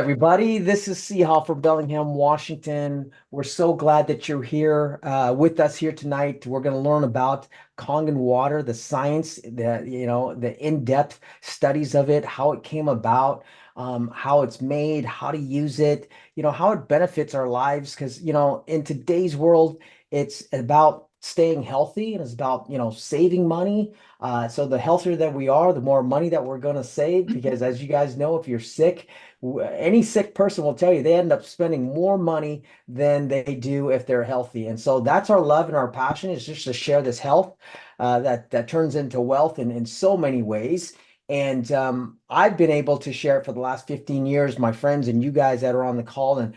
everybody. This is Hall from Bellingham, Washington. We're so glad that you're here with us here tonight. We're going to learn about Kangen water, the science, the in-depth studies of it, how it came about, how it's made, how to use it, how it benefits our lives. Because, in today's world, it's about staying healthy and it's about, saving money. So the healthier that we are, the more money that we're going to save. Because as you guys know, if you're sick, any sick person will tell you they end up spending more money than they do if they're healthy. And so that's our love and our passion is just to share this health that turns into wealth in so many ways. And I've been able to share it for the last 15 years. My friends and you guys that are on the call and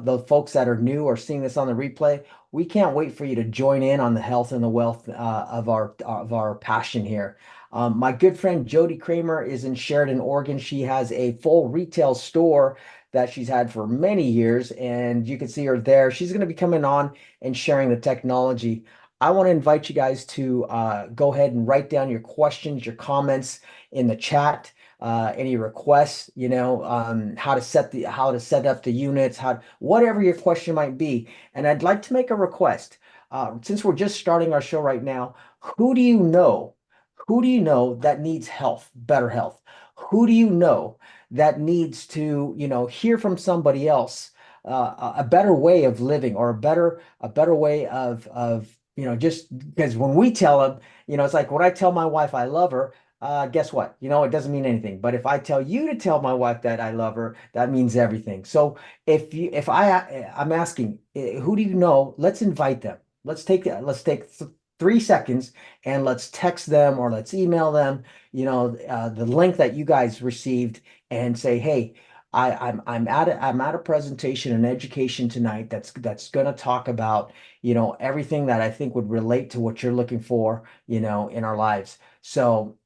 the folks that are new or seeing this on the replay, we can't wait for you to join in on the health and the wealth of our passion here. My good friend Jodie Kramer is in Sheridan, Oregon. She has a full retail store that she's had for many years, and you can see her there. She's going to be coming on and sharing the technology. I want to invite you guys to go ahead and write down your questions, your comments in the chat, any requests, how to set up the units, whatever your question might be. And I'd like to make a request. Since we're just starting our show right now, who do you know? Who do you know that needs health, better health? Who do you know that needs to, hear from somebody else a better way of living or a better way of just because when we tell them, it's like when I tell my wife I love her, guess what? It doesn't mean anything. But if I tell you to tell my wife that I love her, that means everything. So I'm asking, who do you know? Let's invite them. Let's take 3 seconds and let's text them or let's email them, the link that you guys received and say, hey, I'm at a presentation and education tonight that's going to talk about, everything that I think would relate to what you're looking for, in our lives. So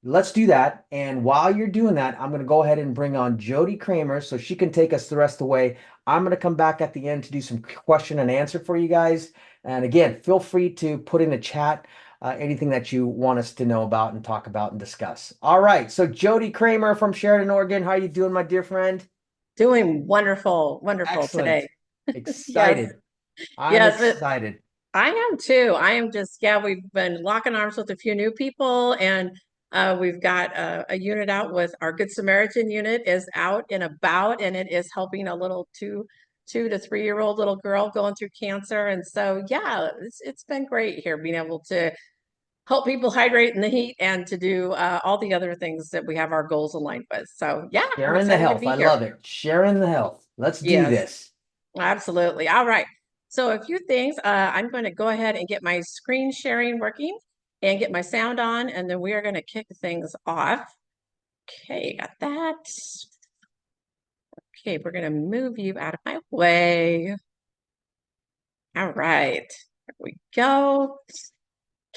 let's do that. And while you're doing that, I'm going to go ahead and bring on Jodie Kramer so she can take us the rest of the way. I'm going to come back at the end to do some question and answer for you guys. And again, feel free to put in the chat anything that you want us to know about and talk about and discuss. All right. So Jodie Kramer from Sheridan, Oregon. How are you doing, my dear friend? Doing wonderful, wonderful Excellent. today. Yes, Excited. I'm yes, excited. I am too. I am just, yeah, we've been locking arms with a few new people and we've got a unit out with our Good Samaritan unit is out and about and it is helping a little two to 3 year old little girl going through cancer. And so, yeah, it's been great here being able to help people hydrate in the heat and to do all the other things that we have our goals aligned with. So, yeah, I'm Sharing the excited to health. be I here. love it. Sharing the health. Let's do Yes. this. Absolutely. All right. So a few things. I'm going to go ahead and get my screen sharing working and get my sound on, and then we are going to kick things off. Okay, got that. Okay, we're going to move you out of my way. All right. There we go.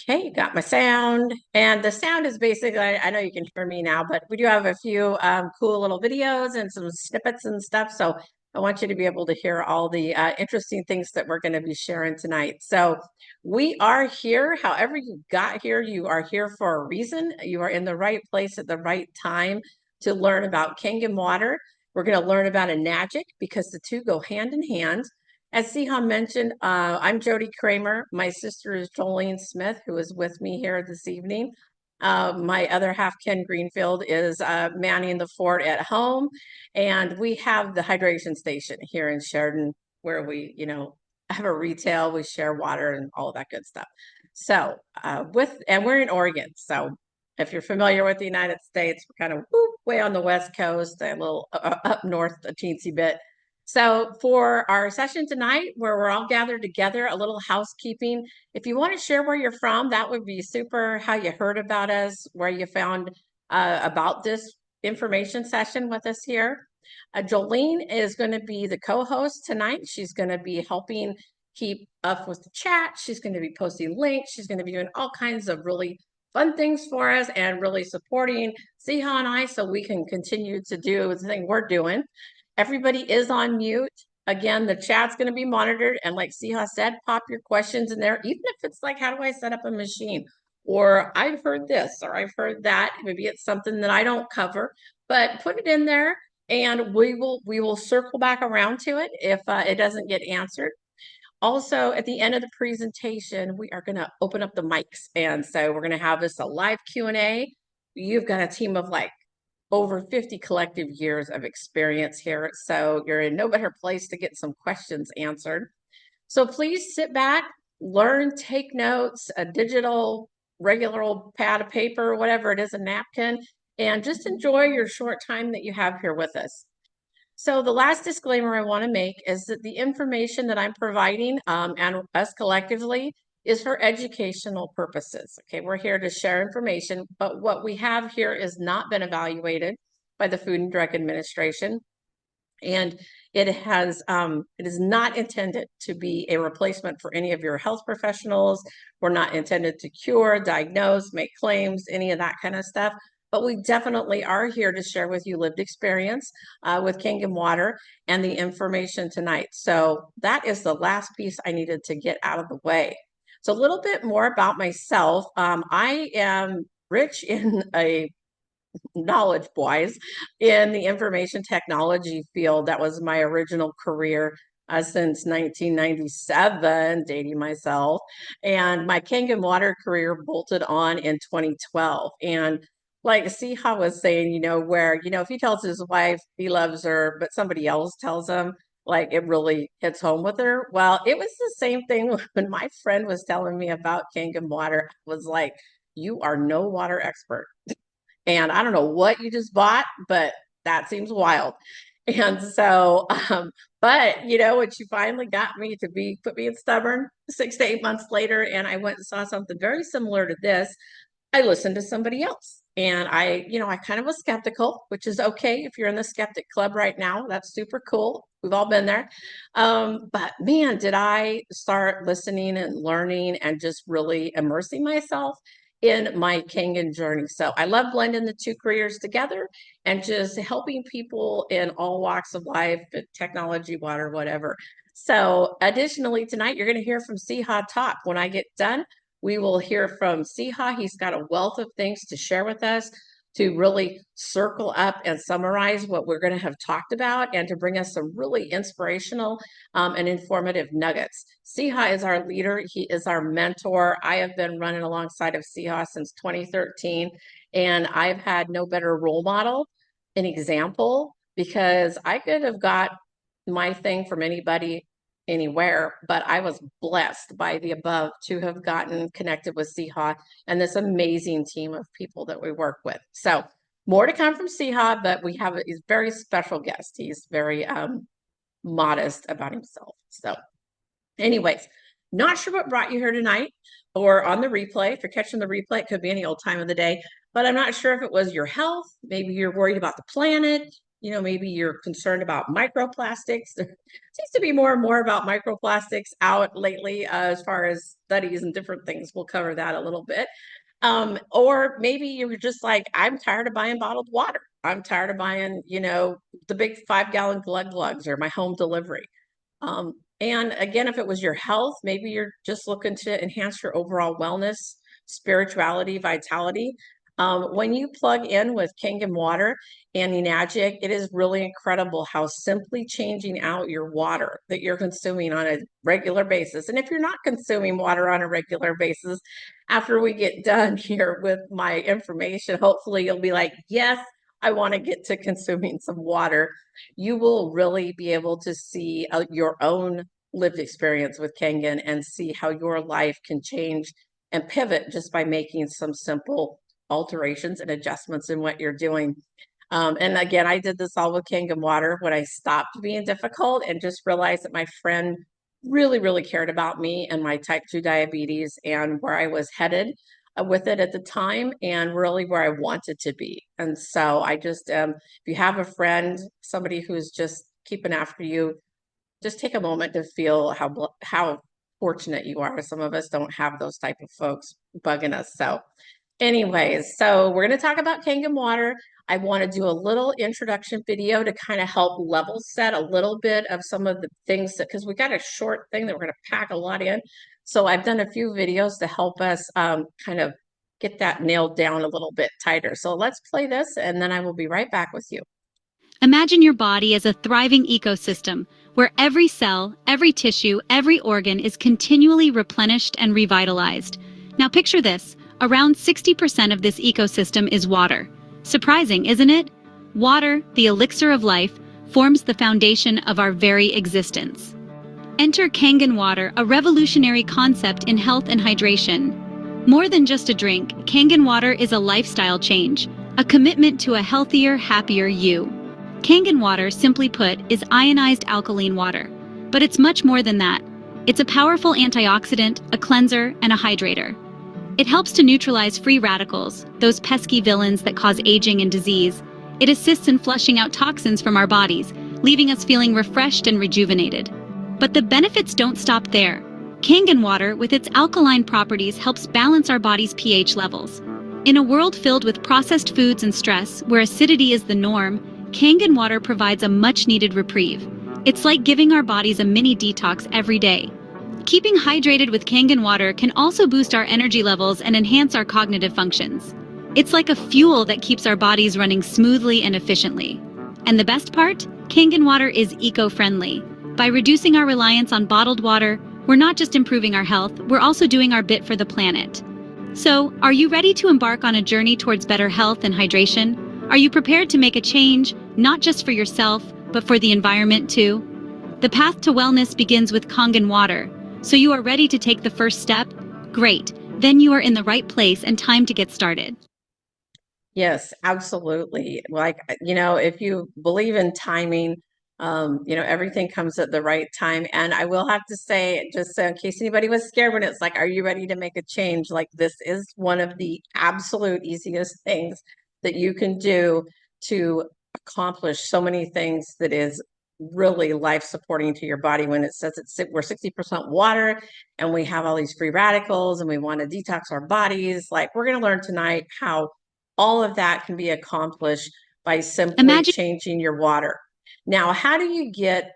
Okay, got my sound. And the sound is basically, I know you can hear me now, but we do have a few cool little videos and some snippets and stuff. So I want you to be able to hear all the interesting things that we're going to be sharing tonight. So we are here. However you got here, you are here for a reason. You are in the right place at the right time to learn about Kangen water. We're going to learn about a magic because the two go hand in hand. As Sihan mentioned, I'm Jodie Kramer. My sister is Jolene Smith, who is with me here this evening. My other half, Ken Greenfield, is manning the fort at home. And we have the hydration station here in Sheridan where we, have a retail, we share water and all of that good stuff. So and we're in Oregon. So if you're familiar with the United States, we're kind of way on the West Coast, a little up north a teensy bit. So for our session tonight, where we're all gathered together, a little housekeeping. If you want to share where you're from, that would be super, how you heard about us, where you found about this information session with us here. Jolene is going to be the co-host tonight. She's going to be helping keep up with the chat. She's going to be posting links. She's going to be doing all kinds of really fun things for us and really supporting Siha and I so we can continue to do the thing we're doing. Everybody is on mute. Again, the chat's going to be monitored. And like Siha said, pop your questions in there, even if it's like, how do I set up a machine? Or I've heard this, or I've heard that. Maybe it's something that I don't cover, but put it in there And we will circle back around to it if it doesn't get answered. Also, at the end of the presentation, we are going to open up the mics. And so we're going to have this a live Q&A. You've got a team of like over 50 collective years of experience here. So you're in no better place to get some questions answered. So please sit back, learn, take notes, a digital, regular old pad of paper, whatever it is, a napkin, and just enjoy your short time that you have here with us. So the last disclaimer I want to make is that the information that I'm providing and us collectively is for educational purposes. Okay, we're here to share information, but what we have here has not been evaluated by the Food and Drug Administration. And it is not intended to be a replacement for any of your health professionals. We're not intended to cure, diagnose, make claims, any of that kind of stuff. But we definitely are here to share with you lived experience with Kangen Water and the information tonight. So that is the last piece I needed to get out of the way. So a little bit more about myself. I am rich in a knowledge wise in the information technology field. That was my original career since 1997, dating myself. And my Kangen Water career bolted on in 2012. And like Siha was saying, where, if he tells his wife he loves her, but somebody else tells him, like it really hits home with her. Well, it was the same thing when my friend was telling me about Kangen Water. I was like, you are no water expert. And I don't know what you just bought, but that seems wild. And so, but what you finally got me to put me in stubborn 6 to 8 months later, and I went and saw something very similar to this. I listened to somebody else. And I kind of was skeptical, which is okay if you're in the skeptic club right now. That's super cool. We've all been there. But man, did I start listening and learning and just really immersing myself in my Kangen journey. So I love blending the two careers together and just helping people in all walks of life, technology, water, whatever. So additionally, tonight you're going to hear from Siha Top. When I get done, we will hear from Siha. He's got a wealth of things to share with us to really circle up and summarize what we're going to have talked about and to bring us some really inspirational and informative nuggets. Siha is our leader. He is our mentor. I have been running alongside of Siha since 2013, and I've had no better role model, an example, because I could have got my thing from anybody anywhere, but I was blessed by the above to have gotten connected with Siha and this amazing team of people that we work with. So more to come from Siha, but we have a very special guest. He's very modest about himself. So anyways, not sure what brought you here tonight or on the replay. If you're catching the replay, it could be any old time of the day, but I'm not sure if it was your health. Maybe you're worried about the planet. Maybe you're concerned about microplastics. There seems to be more and more about microplastics out lately as far as studies and different things. We'll cover that a little bit. Or maybe you're just like, I'm tired of buying bottled water. I'm tired of buying, the big 5-gallon glug glugs or my home delivery. And again, if it was your health, maybe you're just looking to enhance your overall wellness, spirituality, vitality. When you plug in with Kangen Water and Enagic, it is really incredible how simply changing out your water that you're consuming on a regular basis. And if you're not consuming water on a regular basis, after we get done here with my information, hopefully you'll be like, yes, I want to get to consuming some water. You will really be able to see your own lived experience with Kangen and see how your life can change and pivot just by making some simple alterations and adjustments in what you're doing. And again, I did this all with Kangen Water when I stopped being difficult and just realized that my friend really, really cared about me and my type 2 diabetes and where I was headed with it at the time and really where I wanted to be. And so I just, if you have a friend, somebody who's just keeping after you, just take a moment to feel how fortunate you are. Some of us don't have those type of folks bugging us. So anyways, so we're going to talk about Kangen Water. I want to do a little introduction video to kind of help level set a little bit of some of the things because we got a short thing that we're going to pack a lot in. So I've done a few videos to help us kind of get that nailed down a little bit tighter. So let's play this and then I will be right back with you. Imagine your body as a thriving ecosystem where every cell, every tissue, every organ is continually replenished and revitalized. Now picture this, around 60% of this ecosystem is water. Surprising, isn't it? Water, the elixir of life, forms the foundation of our very existence. Enter Kangen Water, a revolutionary concept in health and hydration. More than just a drink, Kangen Water is a lifestyle change, a commitment to a healthier, happier you. Kangen water, simply put, is ionized alkaline water. But it's much more than that. It's a powerful antioxidant, a cleanser, and a hydrator. It helps to neutralize free radicals, those pesky villains that cause aging and disease. It assists in flushing out toxins from our bodies, leaving us feeling refreshed and rejuvenated. But the benefits don't stop there. Kangen water, with its alkaline properties, helps balance our body's pH levels. In a world filled with processed foods and stress, where acidity is the norm, Kangen water provides a much-needed reprieve. It's like giving our bodies a mini detox every day. Keeping hydrated with Kangen water can also boost our energy levels and enhance our cognitive functions. It's like a fuel that keeps our bodies running smoothly and efficiently. And the best part? Kangen water is eco-friendly. By reducing our reliance on bottled water, we're not just improving our health, we're also doing our bit for the planet. So, are you ready to embark on a journey towards better health and hydration? Are you prepared to make a change, not just for yourself, but for the environment too? The path to wellness begins with Kangen water. So you are ready to take the first step? Great. Then you are in the right place and time to get started. Yes, absolutely. Like, if you believe in timing, everything comes at the right time. And I will have to say, just so in case anybody was scared when it's like, are you ready to make a change? Like, this is one of the absolute easiest things that you can do to accomplish so many things that is really life supporting to your body. When it says we're 60% water and we have all these free radicals and we want to detox our bodies, like, we're going to learn tonight how all of that can be accomplished by simply Imagine changing your water. Now, how do you get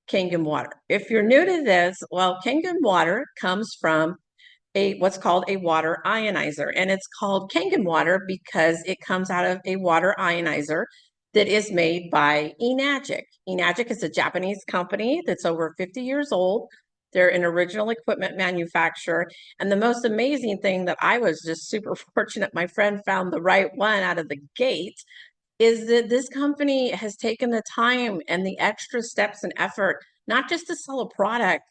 Kangen water? If you're new to this, well, Kangen water comes from what's called a water ionizer, and it's called Kangen water because it comes out of a water ionizer that is made by Enagic. Enagic is a Japanese company that's over 50 years old. They're an original equipment manufacturer. And the most amazing thing that I was just super fortunate, my friend found the right one out of the gate, is that this company has taken the time and the extra steps and effort, not just to sell a product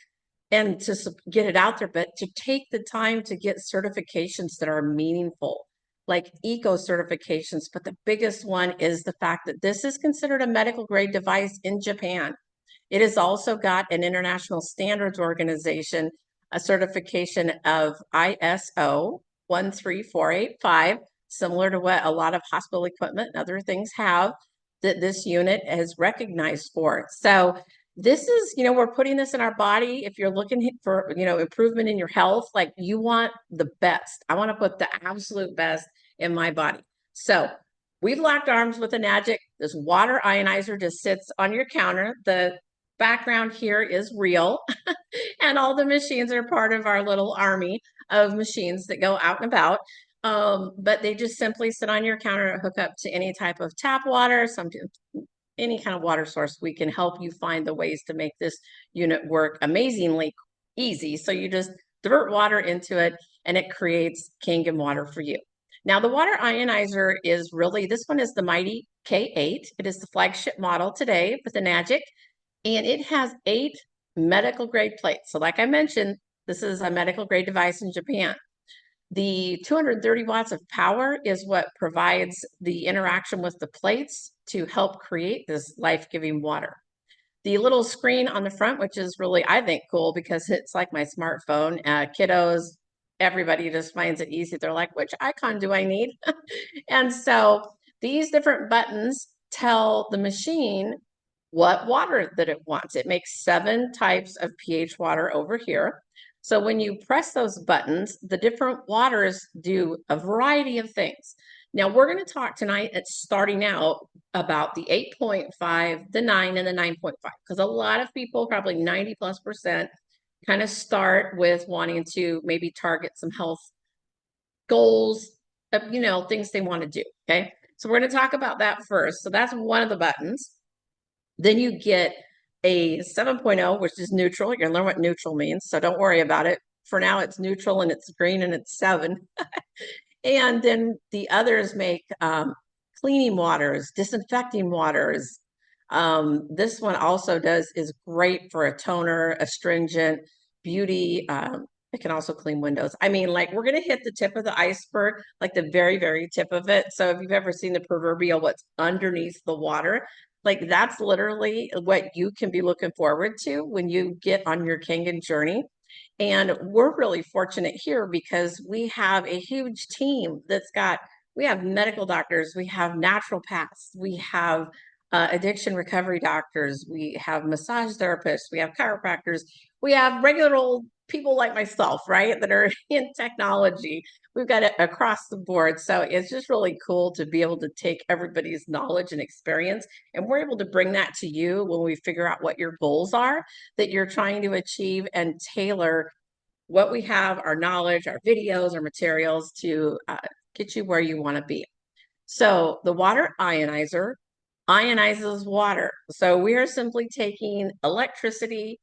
and to get it out there, but to take the time to get certifications that are meaningful, like eco certifications. But the biggest one is the fact that this is considered a medical grade device in Japan. It has also got an international standards organization, a certification of ISO 13485, similar to what a lot of hospital equipment and other things have, that this unit is recognized for. So this is, we're putting this in our body. If you're looking for, improvement in your health, like, you want the best. I want to put the absolute best in my body. So we've locked arms with Enagic. This water ionizer just sits on your counter. The background here is real, and all the machines are part of our little army of machines that go out and about. But they just simply sit on your counter and hook up to any type of tap water, any kind of water source. We can help you find the ways to make this unit work amazingly easy. So you just divert water into it and it creates Kangen water for you. Now, the water ionizer is really, this one is the Mighty K8. It is the flagship model today with the Enagic, and it has 8 medical grade plates. So like I mentioned, this is a medical grade device in Japan. The 230 watts of power is what provides the interaction with the plates to help create this life-giving water. The little screen on the front, which is really, I think, cool because it's like my smartphone. Kiddos, everybody just finds it easy. They're like, which icon do I need? And so these different buttons tell the machine what water that it wants. It makes 7 types of pH water over here. So when you press those buttons, the different waters do a variety of things. Now, we're going to talk tonight at starting out about the 8.5, the 9, and the 9.5, because a lot of people, probably 90+%, kind of start with wanting to maybe target some health goals, things they want to do. Okay. So we're going to talk about that first. So that's one of the buttons. Then you get a 7.0, which is neutral. You're going to learn what neutral means, so don't worry about it. For now, it's neutral and it's green and it's 7. And then the others make cleaning waters, disinfecting waters. This one also is great for a toner, astringent, beauty. It can also clean windows. I mean, like, we're going to hit the tip of the iceberg, like the very, very tip of it. So if you've ever seen the proverbial what's underneath the water, like, that's literally what you can be looking forward to when you get on your Kangen journey. And we're really fortunate here because we have a huge team we have medical doctors, we have naturopaths, we have addiction recovery doctors, we have massage therapists, we have chiropractors, we have regular old people like myself, right, that are in technology. We've got it across the board. So it's just really cool to be able to take everybody's knowledge and experience, and we're able to bring that to you when we figure out what your goals are that you're trying to achieve, and tailor what we have, our knowledge, our videos, our materials to get you where you want to be. So the water ionizer ionizes water. So we are simply taking electricity,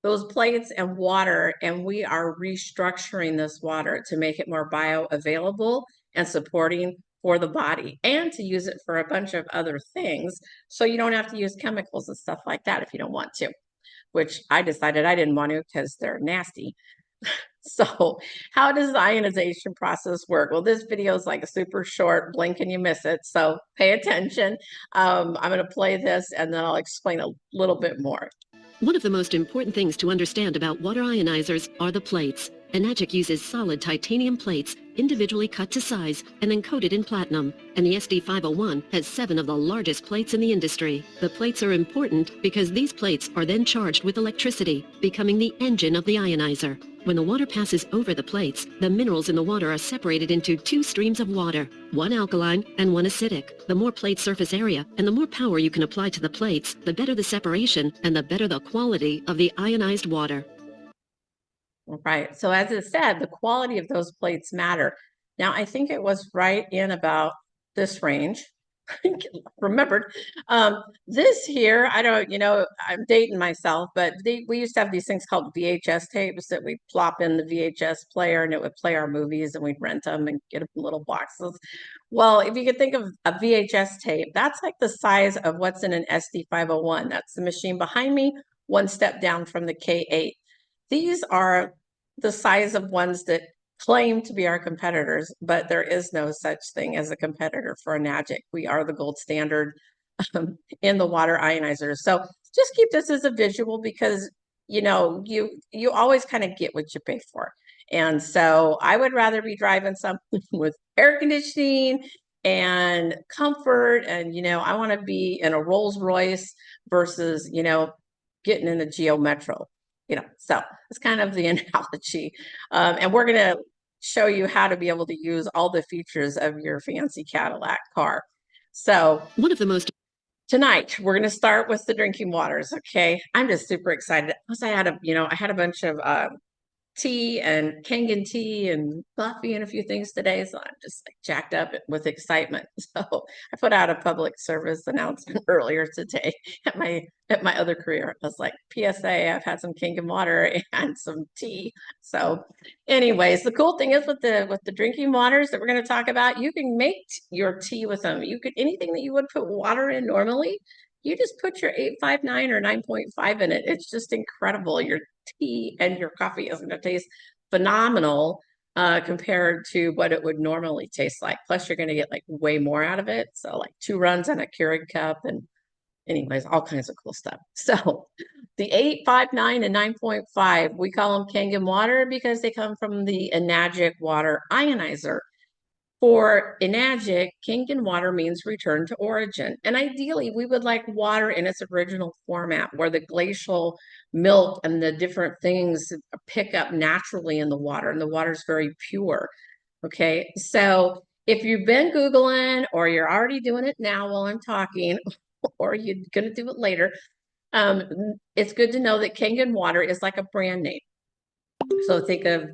those plates, and water, and we are restructuring this water to make it more bioavailable and supporting for the body, and to use it for a bunch of other things. So you don't have to use chemicals and stuff like that if you don't want to, which I decided I didn't want to because they're nasty. So how does the ionization process work? Well, this video is like a super short, blink and you miss it. So pay attention. I'm going to play this and then I'll explain a little bit more. One of the most important things to understand about water ionizers are the plates. Enagic uses solid titanium plates, individually cut to size and then coated in platinum. And the SD501 has 7 of the largest plates in the industry. The plates are important because these plates are then charged with electricity, becoming the engine of the ionizer. When the water passes over the plates, the minerals in the water are separated into 2 streams of water, one alkaline and one acidic. The more plate surface area and the more power you can apply to the plates, the better the separation and the better the quality of the ionized water. Right. So as it said, the quality of those plates matter. Now, I think it was right in about this range. Remembered. This here, I don't, I'm dating myself, but we used to have these things called VHS tapes that we plop in the VHS player and it would play our movies, and we'd rent them and get them in little boxes. Well, if you could think of a VHS tape, that's like the size of what's in an SD501. That's the machine behind me, one step down from the K8. These are the size of ones that claim to be our competitors, but there is no such thing as a competitor for Enagic. We are the gold standard in the water ionizers. So just keep this as a visual because, you always kind of get what you pay for. And so I would rather be driving something with air conditioning and comfort. And, I want to be in a Rolls Royce versus, getting in a Geo Metro. So it's kind of the analogy. And we're going to show you how to be able to use all the features of your fancy Cadillac car. So one of the most tonight, we're going to start with the drinking waters. Okay. I'm just super excited. Plus I had a bunch of tea and Kangen tea and coffee and a few things today. So I'm just like jacked up with excitement. So I put out a public service announcement earlier today at my other career. I was like, PSA, I've had some Kangen water and some tea. So anyways, the cool thing is with the drinking waters that we're going to talk about, you can make your tea with them. You could, anything that you would put water in normally, you just put your 8.59 or 9.5 in it. It's just incredible. Your tea and your coffee is going to taste phenomenal compared to what it would normally taste like. Plus, you're going to get like way more out of it. So like 2 runs on a Keurig cup, and anyways, all kinds of cool stuff. So the 8.59 and 9.5, we call them Kangen water because they come from the Enagic water ionizer. For Enagic, Kangen water means return to origin. And ideally, we would like water in its original format where the glacial milk and the different things pick up naturally in the water, and the water is very pure. Okay, so if you've been Googling or you're already doing it now while I'm talking, or you're going to do it later, it's good to know that Kangen water is like a brand name. So think of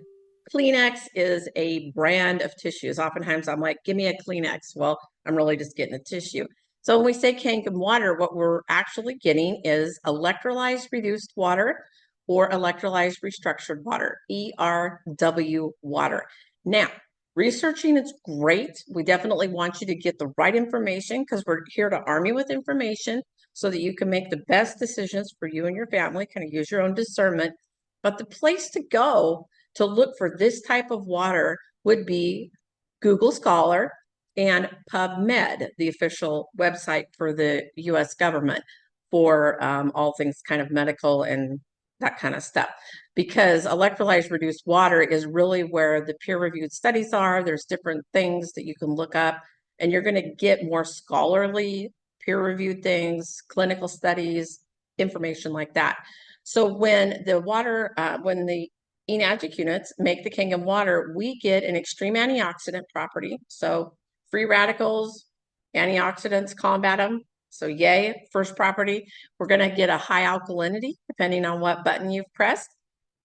Kleenex is a brand of tissues. Oftentimes I'm like, give me a Kleenex. Well, I'm really just getting a tissue. So when we say Kangen water, what we're actually getting is electrolyzed reduced water or electrolyzed restructured water, ERW water. Now, researching is great. We definitely want you to get the right information because we're here to arm you with information so that you can make the best decisions for you and your family, kind of use your own discernment. But the place to go to look for this type of water would be Google Scholar and PubMed, the official website for the US government for all things kind of medical and that kind of stuff. Because electrolyzed reduced water is really where the peer-reviewed studies are. There's different things that you can look up, and you're going to get more scholarly peer-reviewed things, clinical studies, information like that. So when the water, when the enagic units make the Kangen water, we get an extreme antioxidant property. So free radicals, antioxidants combat them. So yay, first property. We're going to get a high alkalinity, depending on what button you've pressed.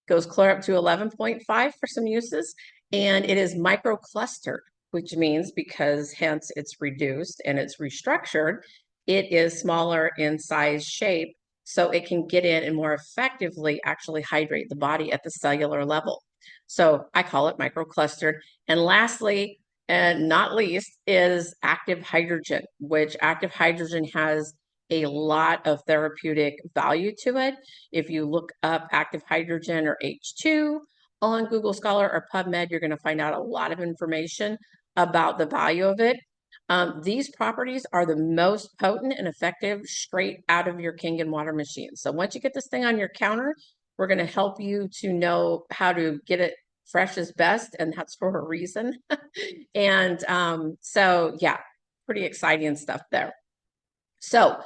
Goes clear up to 11.5 for some uses. And it is microclustered, which means because hence it's reduced and it's restructured, it is smaller in size, shape, so it can get in and more effectively actually hydrate the body at the cellular level. So I call it microclustered. And lastly, and not least, is active hydrogen, which active hydrogen has a lot of therapeutic value to it. If you look up active hydrogen or H2 on Google Scholar or PubMed, you're going to find out a lot of information about the value of it. These properties are the most potent and effective straight out of your Kangen water machine. So once you get this thing on your counter, we're going to help you to know how to get it fresh is best, and that's for a reason. And so, yeah, pretty exciting stuff there. So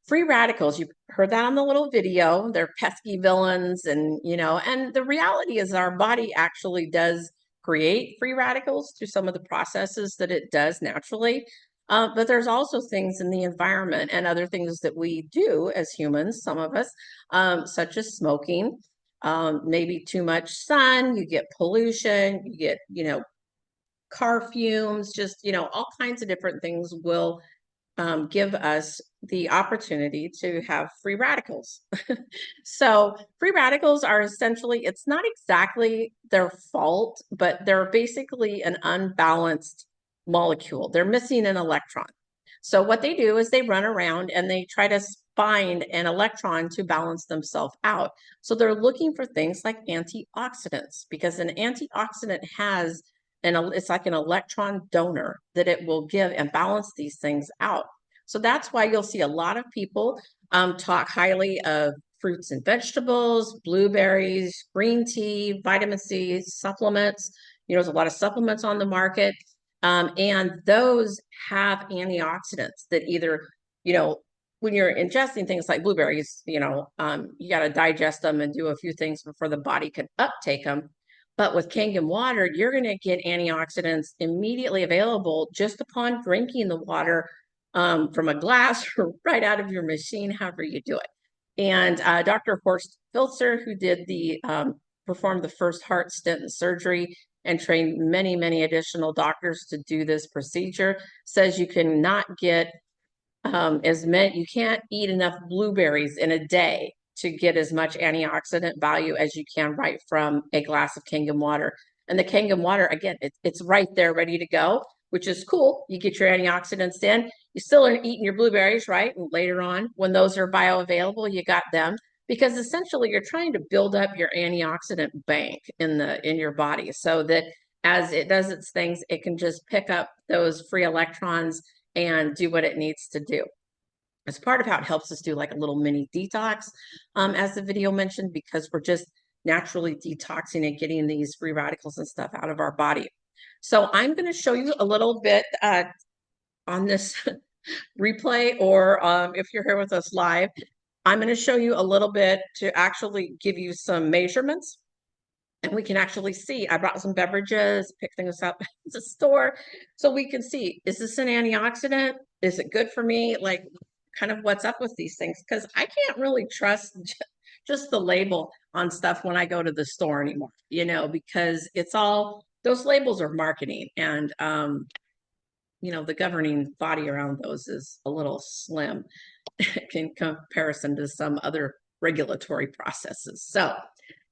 free radicals, you've heard that on the little video. They're pesky villains, and and the reality is our body actually does create free radicals through some of the processes that it does naturally. But there's also things in the environment and other things that we do as humans, some of us, such as smoking, maybe too much sun, you get pollution, you get, car fumes, just, all kinds of different things will give us the opportunity to have free radicals. So free radicals are essentially, it's not exactly their fault, but they're basically an unbalanced molecule. They're missing an electron. So what they do is they run around and they try to find an electron to balance themselves out. So they're looking for things like antioxidants, because an antioxidant has it's like an electron donor that it will give and balance these things out. So that's why you'll see a lot of people talk highly of fruits and vegetables, blueberries, green tea, vitamin C, supplements. There's a lot of supplements on the market. And those have antioxidants that either, when you're ingesting things like blueberries, you got to digest them and do a few things before the body can uptake them. But with Kangen water, you're going to get antioxidants immediately available just upon drinking the water from a glass or right out of your machine, however you do it. And Dr. Horst Filzer, who performed the first heart stent and surgery and trained many, many additional doctors to do this procedure, says you cannot get you can't eat enough blueberries in a day to get as much antioxidant value as you can right from a glass of Kangen water. And the Kangen water, again, it's right there ready to go, which is cool. You get your antioxidants in. You still are eating your blueberries, right? And later on, when those are bioavailable, you got them. Because essentially you're trying to build up your antioxidant bank in your body so that as it does its things, it can just pick up those free electrons and do what it needs to do. As part of how it helps us do like a little mini detox, as the video mentioned, because we're just naturally detoxing and getting these free radicals and stuff out of our body. So I'm going to show you a little bit on this replay, or if you're here with us live, I'm going to show you a little bit to actually give you some measurements. And we can actually see, I brought some beverages, picked things up at the store, so we can see, is this an antioxidant? Is it good for me? Like, kind of what's up with these things? Because I can't really trust just the label on stuff when I go to the store anymore, because it's all, those labels are marketing. And the governing body around those is a little slim in comparison to some other regulatory processes. So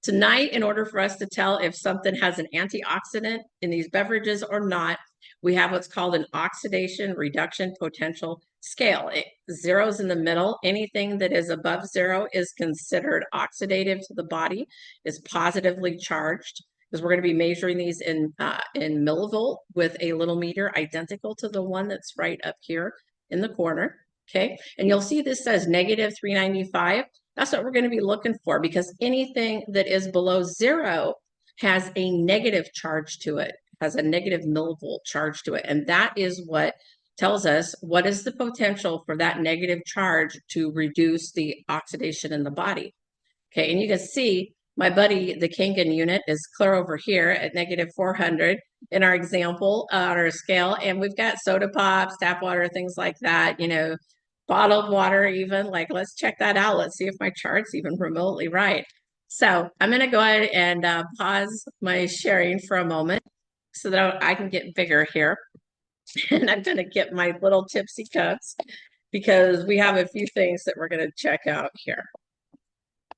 tonight, in order for us to tell if something has an antioxidant in these beverages or not, we have what's called an oxidation reduction potential scale. Zero's in the middle. Anything that is above 0 is considered oxidative to the body, is positively charged, because we're going to be measuring these in millivolt with a little meter identical to the one that's right up here in the corner. Okay, and you'll see this says negative 395. That's what we're going to be looking for, because anything that is below 0 has a negative charge to it, has a negative millivolt charge to it. And that is what tells us what is the potential for that negative charge to reduce the oxidation in the body. Okay, and you can see my buddy, the Kangen unit, is clear over here at negative 400 in our example on our scale. And we've got soda pops, tap water, things like that, bottled water even. Like, let's check that out. Let's see if my chart's even remotely right. So I'm going to go ahead and pause my sharing for a moment so that I can get bigger here. And I'm going to get my little tipsy cups because we have a few things that we're going to check out here.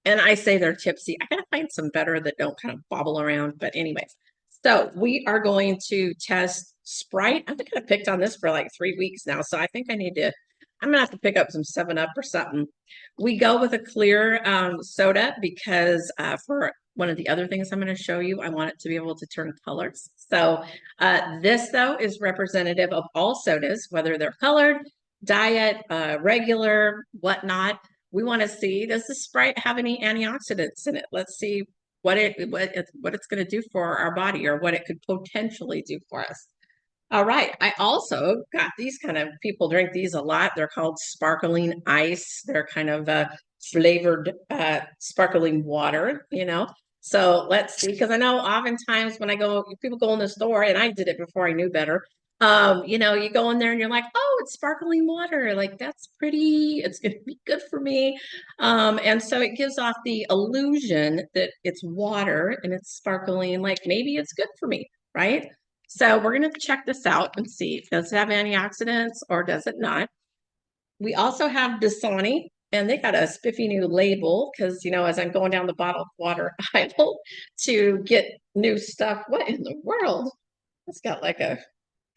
And I say they're tipsy. I gotta find some better that don't kind of bobble around. But anyways, so we are going to test Sprite. I think I've picked on this for like 3 weeks now. So I think I'm gonna have to pick up some 7-Up or something. We go with a clear soda because for one of the other things I'm going to show you, I want it to be able to turn colors. So this though is representative of all sodas, whether they're colored, diet, regular, whatnot. We want to see, does the Sprite have any antioxidants in it? Let's see what it's going to do for our body, or what it could potentially do for us. All right. I also got these kind of, people drink these a lot. They're called sparkling ice. They're kind of flavored sparkling water, So let's see, because I know oftentimes when people go in the store, and I did it before I knew better. You go in there and you're like, oh, it's sparkling water. Like, that's pretty, it's going to be good for me. And so it gives off the illusion that it's water and it's sparkling, like maybe it's good for me, right? So we're going to check this out and see, does it have antioxidants or does it not? We also have Dasani, and they got a spiffy new label because, as I'm going down the bottled water aisle to get new stuff, what in the world? It's got like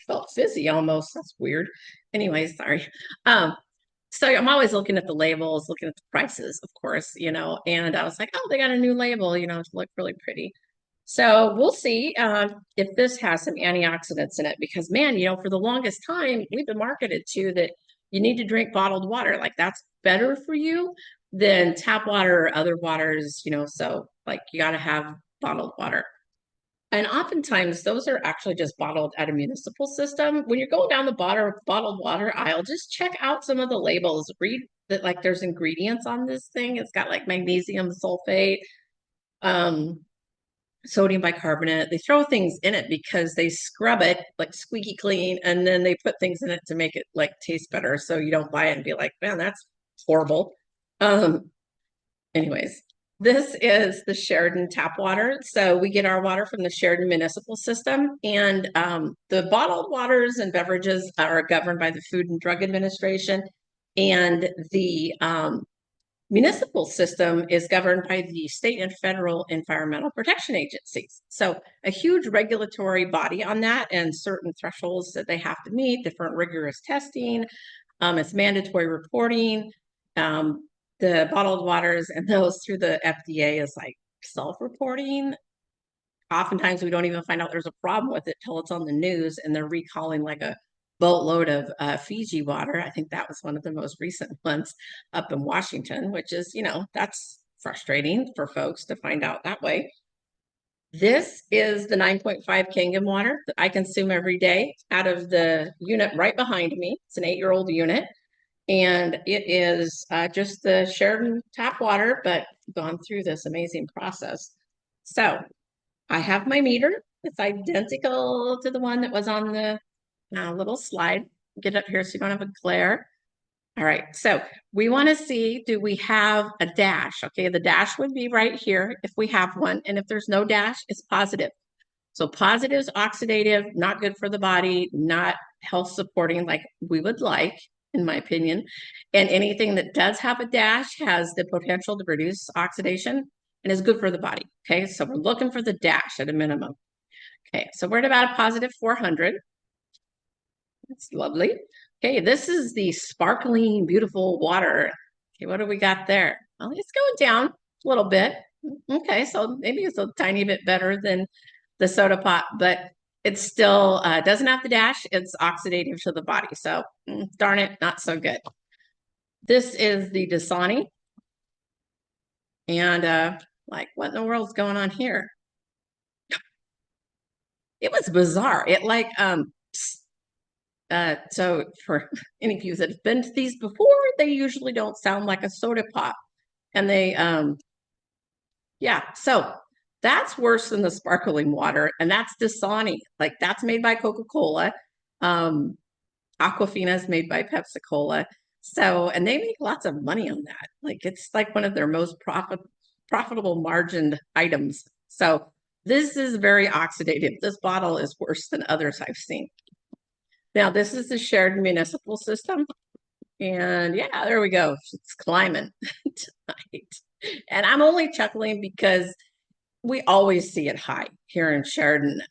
felt fizzy almost. That's weird. Anyway, sorry. So I'm always looking at the labels, looking at the prices, of course, and I was like, oh, they got a new label, to look really pretty. So we'll see if this has some antioxidants in it, because man, for the longest time, we've been marketed to that you need to drink bottled water. Like, that's better for you than tap water or other waters, so like you got to have bottled water. And oftentimes those are actually just bottled at a municipal system. When you're going down the bottled water aisle, just check out some of the labels. Read that, like, there's ingredients on this thing. It's got like magnesium sulfate, sodium bicarbonate. They throw things in it because they scrub it like squeaky clean, and then they put things in it to make it like taste better. So you don't buy it and be like, man, that's horrible. Anyways, this is the Sheridan tap water. So we get our water from the Sheridan municipal system, and the bottled waters and beverages are governed by the Food and Drug Administration, and the municipal system is governed by the state and federal environmental protection agencies. So a huge regulatory body on that, and certain thresholds that they have to meet, different rigorous testing. It's mandatory reporting. The bottled waters and those through the FDA is like self-reporting. Oftentimes we don't even find out there's a problem with it till it's on the news and they're recalling like a boatload of Fiji water. I think that was one of the most recent ones up in Washington, which is, that's frustrating for folks to find out that way. This is the 9.5 Kangen water that I consume every day out of the unit right behind me. It's an 8-year-old unit. And it is just the Sheridan tap water, but gone through this amazing process. So I have my meter. It's identical to the one that was on the little slide. Get up here so you don't have a glare. All right, so we want to see, do we have a dash? Okay, the dash would be right here if we have one. And if there's no dash, it's positive. So positive is oxidative, not good for the body, not health supporting like we would like, in my opinion. And anything that does have a dash has the potential to reduce oxidation and is good for the body. Okay, so we're looking for the dash at a minimum. Okay, so we're at about a positive 400. That's lovely. Okay, this is the sparkling, beautiful water. Okay, what do we got there? Well, it's going down a little bit. Okay, so maybe it's a tiny bit better than the soda pop, but it still doesn't have the dash. It's oxidative to the body. So darn it, not so good. This is the Dasani. And like, what in the world's going on here? It was bizarre. It like, so for any of you that have been to these before, they usually don't sound like a soda pop. And they, yeah, so that's worse than the sparkling water. And that's Dasani. Like that's made by Coca-Cola. Aquafina is made by Pepsi-Cola. So, and they make lots of money on that. Like it's like one of their most profitable margined items. So this is very oxidative. This bottle is worse than others I've seen. Now, this is the shared municipal system. And yeah, there we go. It's climbing tonight. And I'm only chuckling because we always see it high here in Sheridan.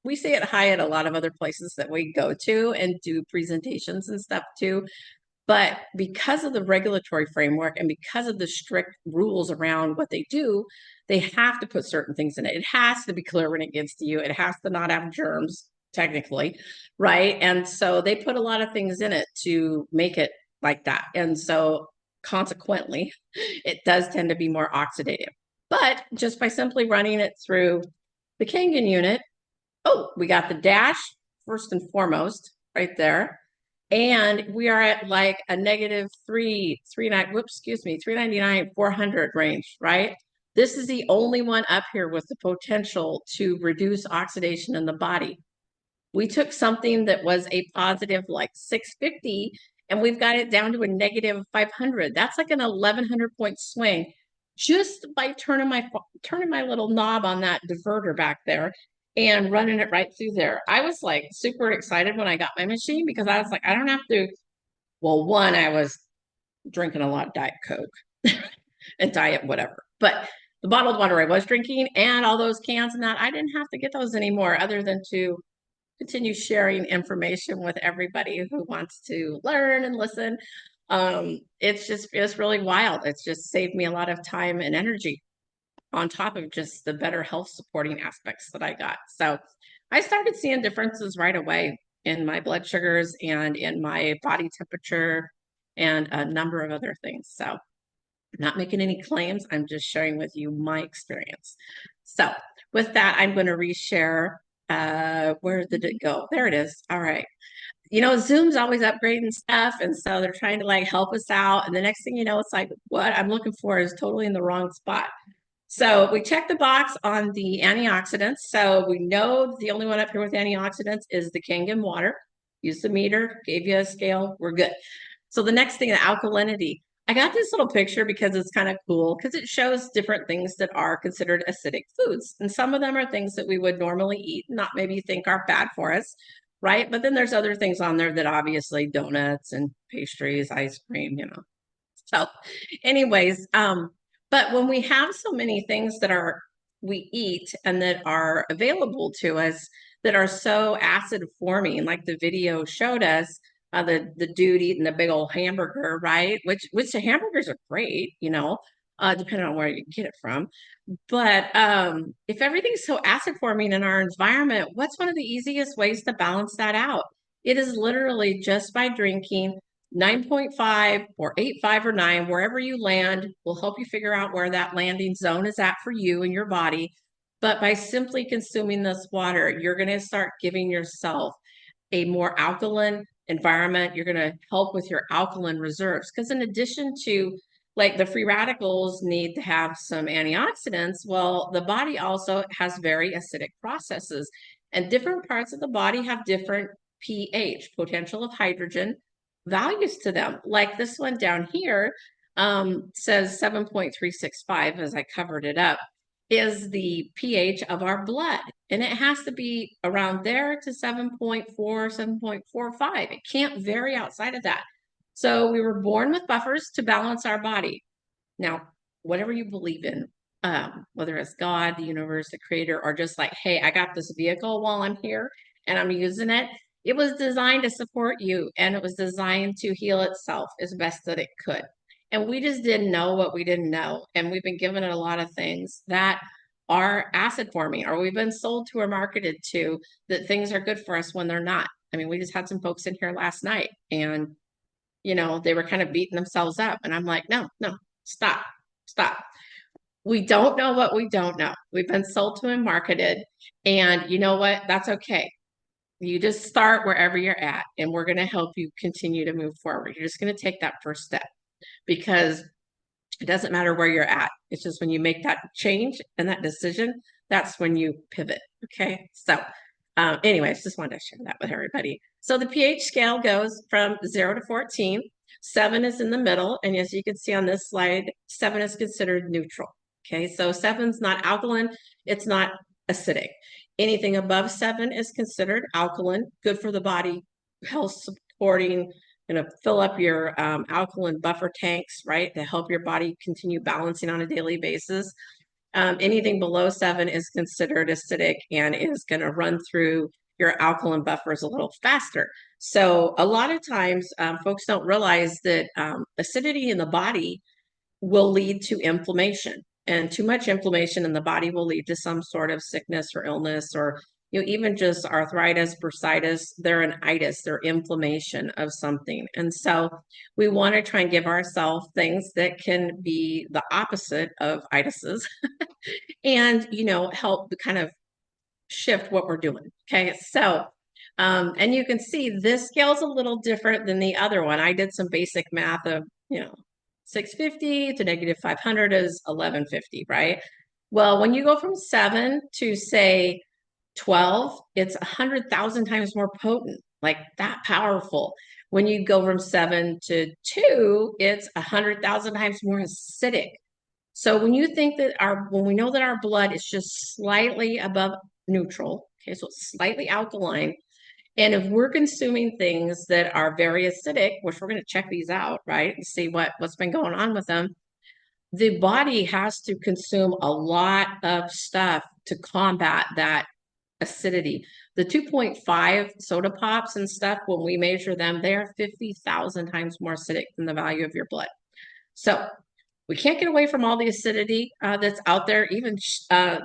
We see it high at a lot of other places that we go to and do presentations and stuff too. But because of the regulatory framework and because of the strict rules around what they do, they have to put certain things in it. It has to be clear when it gets to you. It has to not have germs, technically, right? And so they put a lot of things in it to make it like that. And so consequently, it does tend to be more oxidative. But just by simply running it through the Kangen unit, oh, we got the dash first and foremost right there. And we are at like a negative 399, 400 range, right? This is the only one up here with the potential to reduce oxidation in the body. We took something that was a positive like 650 and we've got it down to a negative 500. That's like an 1100 point swing just by turning my little knob on that diverter back there and running it right through there. I was like super excited when I got my machine because I was like, I don't have to. Well, one, I was drinking a lot of Diet Coke and diet whatever, but the bottled water I was drinking and all those cans and that, I didn't have to get those anymore other than to continue sharing information with everybody who wants to learn and listen. It's really wild. It's just saved me a lot of time and energy on top of just the better health supporting aspects that I got. So I started seeing differences right away in my blood sugars and in my body temperature and a number of other things. So I'm not making any claims. I'm just sharing with you my experience. So with that, I'm going to reshare. Where did it go? There it is. All right. You know, Zoom's always upgrading stuff. And so they're trying to like help us out. And the next thing you know, it's like, what I'm looking for is totally in the wrong spot. So we checked the box on the antioxidants. So we know the only one up here with antioxidants is the Kangen water. Use the meter, gave you a scale, we're good. So the next thing, the alkalinity. I got this little picture because it's kind of cool because it shows different things that are considered acidic foods. And some of them are things that we would normally eat, not maybe think are bad for us, right? But then there's other things on there that obviously donuts and pastries, ice cream, you know. So anyways, but when we have so many things that we eat and that are available to us that are so acid forming, like the video showed us, the dude eating the big old hamburger, right? Which the hamburgers are great, you know, depending on where you get it from. But if everything's so acid forming in our environment, what's one of the easiest ways to balance that out? It is literally just by drinking 9.5 or 8.5 or 9, wherever you land, will help you figure out where that landing zone is at for you and your body. But by simply consuming this water, you're going to start giving yourself a more alkaline environment. You're going to help with your alkaline reserves. Because in addition to like the free radicals need to have some antioxidants, well, the body also has very acidic processes. And different parts of the body have different pH, potential of hydrogen, values to them. Like this one down here says 7.365 as I covered it up. is the pH of our blood. And it has to be around there to 7.4, 7.45. It can't vary outside of that. So we were born with buffers to balance our body. Now, whatever you believe in, whether it's God, the universe, the creator, or just like, hey, I got this vehicle while I'm here and I'm using it. It was designed to support you, and it was designed to heal itself as best that it could. And we just didn't know what we didn't know. And we've been given it a lot of things that are acid forming, or we've been sold to or marketed to that things are good for us when they're not. I mean, we just had some folks in here last night, and they were kind of beating themselves up. And I'm like, no, stop. We don't know what we don't know. We've been sold to and marketed. And you know what? That's okay. You just start wherever you're at, and we're going to help you continue to move forward. You're just going to take that first step, because it doesn't matter where you're at. It's just when you make that change and that decision, that's when you pivot. Okay. So anyways, just wanted to share that with everybody. So the pH scale goes from 0 to 14. 7 is in the middle. And as you can see on this slide, 7 is considered neutral. Okay. So 7's not alkaline. It's not acidic. Anything above 7 is considered alkaline, good for the body, health supporting, fill up your alkaline buffer tanks, right, to help your body continue balancing on a daily basis. Anything below 7 is considered acidic and is going to run through your alkaline buffers a little faster. So a lot of times folks don't realize that acidity in the body will lead to inflammation, and too much inflammation in the body will lead to some sort of sickness or illness, or even just arthritis, bursitis, they're an itis, they're inflammation of something. And so we want to try and give ourselves things that can be the opposite of itises and, help kind of shift what we're doing. Okay. So, and you can see this scale is a little different than the other one. I did some basic math of, 650 to negative 500 is 1150, right? Well, when you go from 7 to say 12, it's 100,000 times more potent, like that powerful. When you go from 7 to 2, it's 100,000 times more acidic. So when you think that when we know that our blood is just slightly above neutral, okay, so it's slightly alkaline, and if we're consuming things that are very acidic, which we're going to check these out, right, and see what's been going on with them, the body has to consume a lot of stuff to combat that acidity. The 2.5 soda pops and stuff, when we measure them, they are 50,000 times more acidic than the value of your blood. So we can't get away from all the acidity that's out there. Even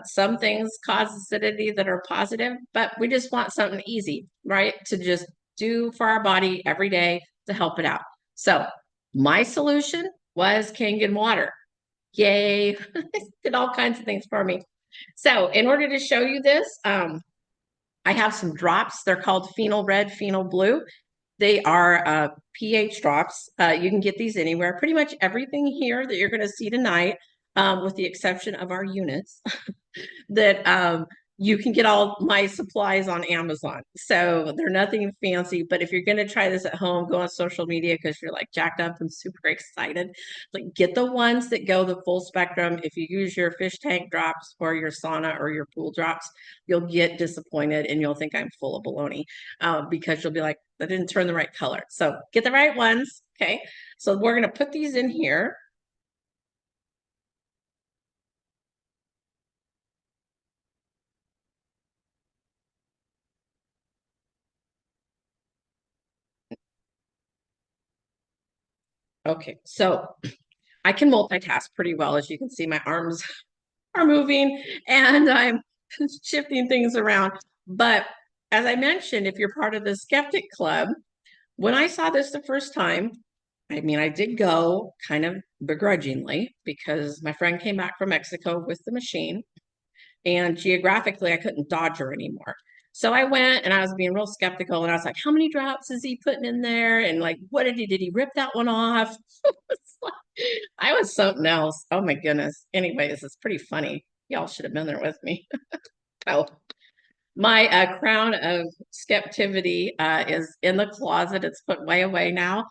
some things cause acidity that are positive, but we just want something easy, right, to just do for our body every day to help it out. So my solution was Kangen Water. Yay. Did all kinds of things for me. So in order to show you this, I have some drops. They're called Phenol Red, Phenol Blue. They are pH drops. You can get these anywhere. Pretty much everything here that you're going to see tonight, with the exception of our units, that you can get all my supplies on Amazon. So they're nothing fancy, but if you're going to try this at home, go on social media because you're like jacked up and super excited. Like, get the ones that go the full spectrum. If you use your fish tank drops or your sauna or your pool drops, you'll get disappointed and you'll think I'm full of baloney because you'll be like, I didn't turn the right color. So get the right ones. Okay. So we're going to put these in here. Okay, so I can multitask pretty well. As you can see, my arms are moving and I'm shifting things around. But as I mentioned, if you're part of the Skeptic Club, when I saw this the first time, I mean, I did go kind of begrudgingly because my friend came back from Mexico with the machine, and geographically I couldn't dodge her anymore. So I went and I was being real skeptical, and I was like, how many drops is he putting in there? And like, what did he rip that one off? I was something else. Oh my goodness. Anyways, it's pretty funny. Y'all should have been there with me. Oh, my crown of skeptivity is in the closet. It's put way away now.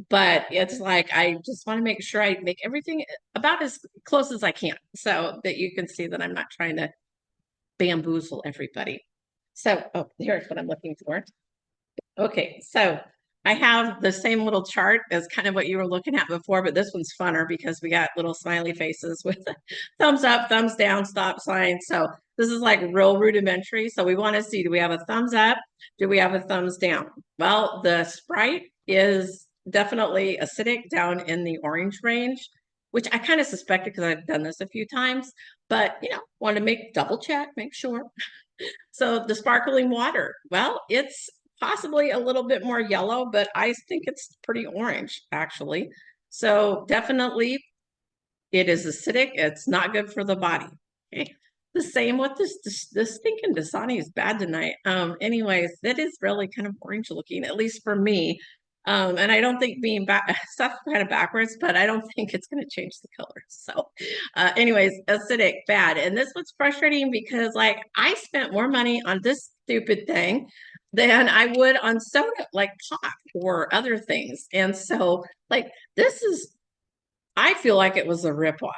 But it's like, I just want to make sure I make everything about as close as I can so that you can see that I'm not trying to bamboozle everybody. So, oh, here's what I'm looking for. Okay, so I have the same little chart as kind of what you were looking at before, but this one's funner because we got little smiley faces with thumbs up, thumbs down, stop sign. So this is like real rudimentary. So we want to see, do we have a thumbs up? Do we have a thumbs down? Well, the Sprite is definitely acidic down in the orange range, which I kind of suspected because I've done this a few times, but want to make double check, make sure. So the sparkling water, well, it's possibly a little bit more yellow, but I think it's pretty orange actually. So definitely it is acidic. It's not good for the body. Okay. The same with this stinking Dasani is bad tonight. Anyways, that is really kind of orange looking, at least for me. And I don't think being back stuff kind of backwards, but I don't think it's going to change the color. So, anyways, acidic, bad. And this was frustrating because like I spent more money on this stupid thing than I would on soda, like pop or other things. And so, like, I feel like it was a ripoff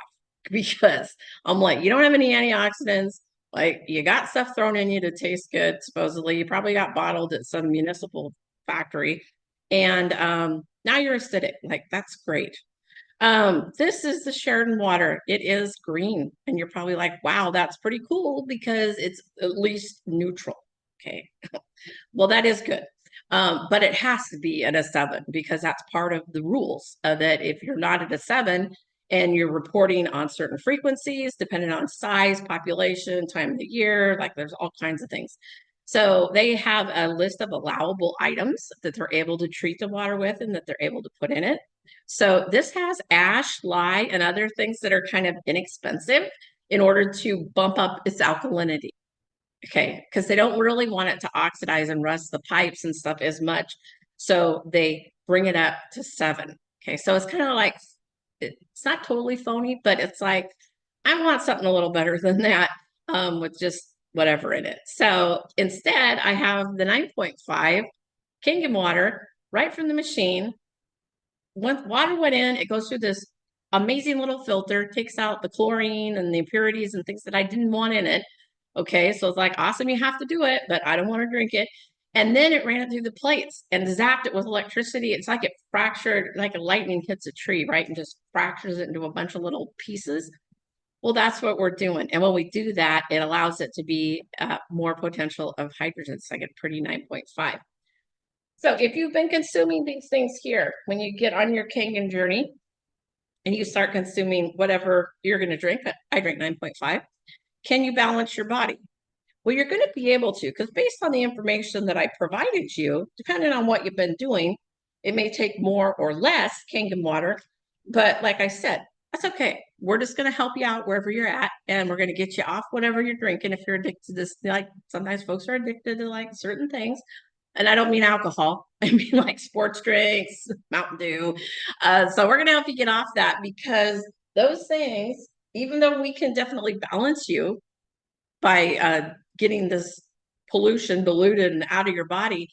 because I'm like, you don't have any antioxidants. Like, you got stuff thrown in you to taste good, supposedly. You probably got bottled at some municipal factory. And now you're acidic. Like, that's great. This is the Sheridan water. It is green. And you're probably like, wow, that's pretty cool because it's at least neutral. Okay. Well, that is good. But it has to be at a 7 because that's part of the rules that if you're not at a 7 and you're reporting on certain frequencies, depending on size, population, time of the year, like there's all kinds of things. So they have a list of allowable items that they're able to treat the water with and that they're able to put in it. So this has ash, lye, and other things that are kind of inexpensive in order to bump up its alkalinity. Okay, because they don't really want it to oxidize and rust the pipes and stuff as much. So they bring it up to 7. Okay, so it's kind of like, it's not totally phony, but it's like, I want something a little better than that with just whatever in it. So instead, I have the 9.5 Kangen water right from the machine. Once water went in, it goes through this amazing little filter, takes out the chlorine and the impurities and things that I didn't want in it. Okay, so it's like, awesome, you have to do it, but I don't want to drink it. And then it ran it through the plates and zapped it with electricity. It's like it fractured, like a lightning hits a tree, right? And just fractures it into a bunch of little pieces. Well, that's what we're doing. And when we do that, it allows it to be more potential of hydrogen. It's like a pretty 9.5. So if you've been consuming these things here, when you get on your Kangen journey and you start consuming whatever you're going to drink, I drink 9.5, can you balance your body? Well, you're going to be able to, because based on the information that I provided you, depending on what you've been doing, it may take more or less Kangen water. But like I said, that's okay. We're just going to help you out wherever you're at, and we're going to get you off whatever you're drinking. If you're addicted to this, like sometimes folks are addicted to like certain things. And I don't mean alcohol. I mean like sports drinks, Mountain Dew. So we're going to help you get off that because those things, even though we can definitely balance you by getting this pollution diluted and out of your body,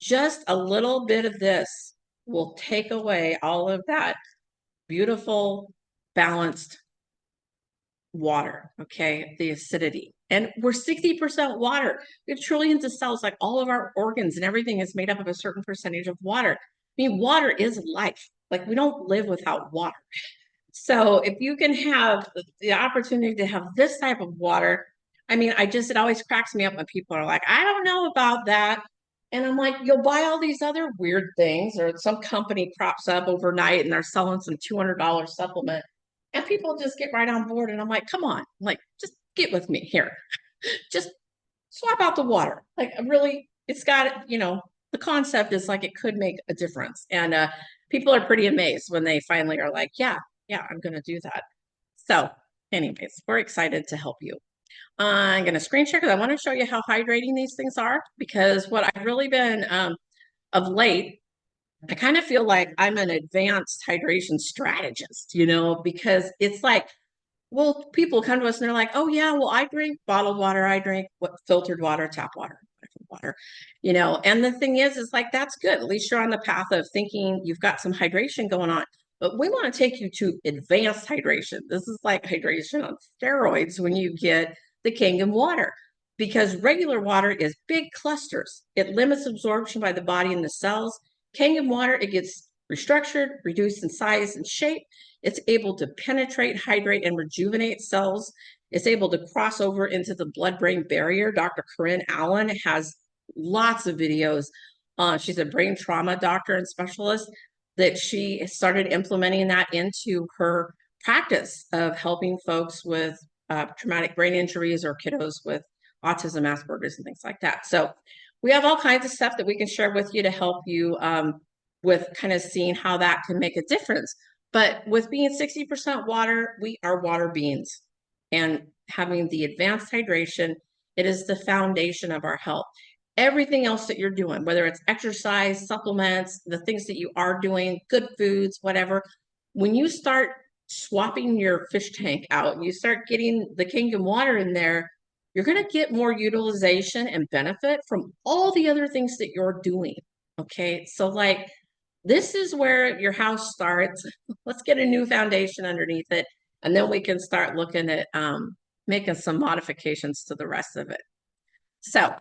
just a little bit of this will take away all of that beautiful, balanced water, okay? The acidity. And we're 60% water. We have trillions of cells, like all of our organs and everything is made up of a certain percentage of water. I mean, water is life. Like we don't live without water. So if you can have the opportunity to have this type of water, I mean, it always cracks me up when people are like, I don't know about that. And I'm like, you'll buy all these other weird things, or some company props up overnight and they're selling some $200 supplement. And people just get right on board. And I'm like, come on, like, just get with me here. Just swap out the water. Like, really, it's got, the concept is like it could make a difference. And people are pretty amazed when they finally are like, yeah, I'm going to do that. So anyways, we're excited to help you. I'm going to screen share because I want to show you how hydrating these things are, because what I've really been of late, I kind of feel like I'm an advanced hydration strategist, because it's like, well, people come to us and they're like, oh yeah, well, I drink bottled water. I drink filtered water, tap water. water, and the thing is like, that's good. At least you're on the path of thinking you've got some hydration going on. But we want to take you to advanced hydration. This is like hydration on steroids when you get the Kangen water, because regular water is big clusters. It limits absorption by the body and the cells. Kangen water, it gets restructured, reduced in size and shape. It's able to penetrate, hydrate, and rejuvenate cells. It's able to cross over into the blood-brain barrier. Dr. Corinne Allen has lots of videos. She's a brain trauma doctor and specialist that she started implementing that into her practice of helping folks with traumatic brain injuries or kiddos with autism, Asperger's, and things like that. So we have all kinds of stuff that we can share with you to help you with kind of seeing how that can make a difference. But with being 60% water, we are water beings. And having the advanced hydration, it is the foundation of our health. Everything else that you're doing, whether it's exercise, supplements, the things that you are doing, good foods, whatever, when you start swapping your fish tank out and you start getting the Kangen water in there, you're going to get more utilization and benefit from all the other things that you're doing. Okay. So like, this is where your house starts. Let's get a new foundation underneath it. And then we can start looking at making some modifications to the rest of it. So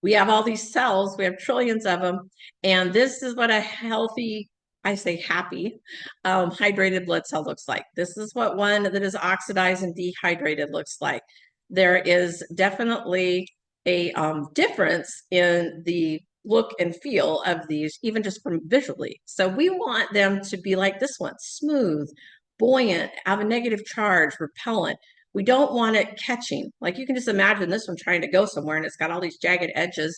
we have all these cells, we have trillions of them. And this is what a healthy, I say happy, hydrated blood cell looks like. This is what one that is oxidized and dehydrated looks like. There is definitely a difference in the look and feel of these, even just from visually. So we want them to be like this one, smooth, buoyant, have a negative charge, repellent. We don't want it catching. Like you can just imagine this one trying to go somewhere and it's got all these jagged edges.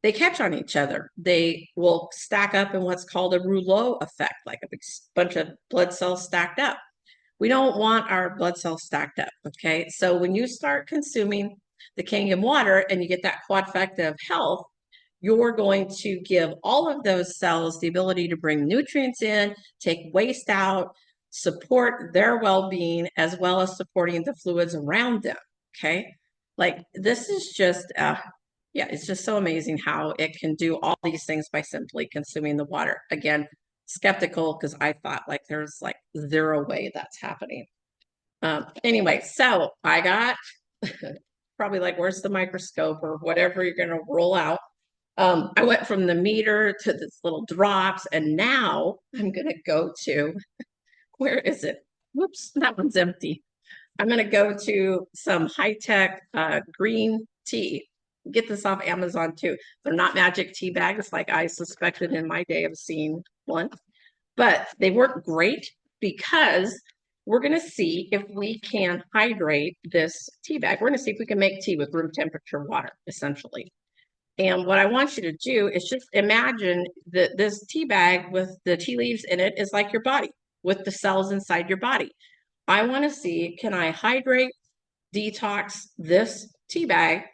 They catch on each other. They will stack up in what's called a rouleau effect, like a big bunch of blood cells stacked up. We don't want our blood cells stacked up, okay? So when you start consuming the Kangen water and you get that quadfecta of health, you're going to give all of those cells the ability to bring nutrients in, take waste out, support their well-being, as well as supporting the fluids around them, okay? Like this is just, yeah, it's just so amazing how it can do all these things by simply consuming the water. Again, skeptical because I thought like there's like zero way that's happening. Anyway, so I got probably like, where's the microscope or whatever you're going to roll out. I went from the meter to this little drops, and now I'm going to go to, where is it? Whoops, that one's empty. I'm going to go to some high-tech green tea. Get this off Amazon too. They're not magic tea bags like I suspected in my day of seeing one, but they work great because we're going to see if we can hydrate this tea bag. We're going to see if we can make tea with room temperature water, essentially. And what I want you to do is just imagine that this tea bag with the tea leaves in it is like your body with the cells inside your body. I want to see, can I hydrate, detox this tea bag,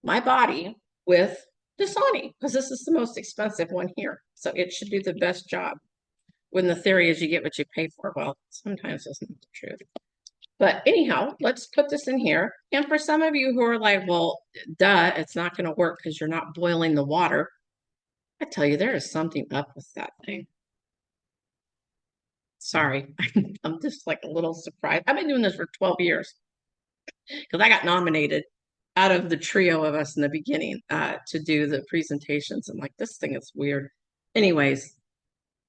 my body, with Dasani? Because this is the most expensive one here. So it should do the best job. When the theory is you get what you pay for. Well, sometimes that's not the truth. But anyhow, let's put this in here. And for some of you who are like, well, duh, it's not going to work because you're not boiling the water. I tell you, there is something up with that thing. Sorry, I'm just like a little surprised. I've been doing this for 12 years because I got nominated out of the trio of us in the beginning to do the presentations. And like, this thing is weird. Anyways,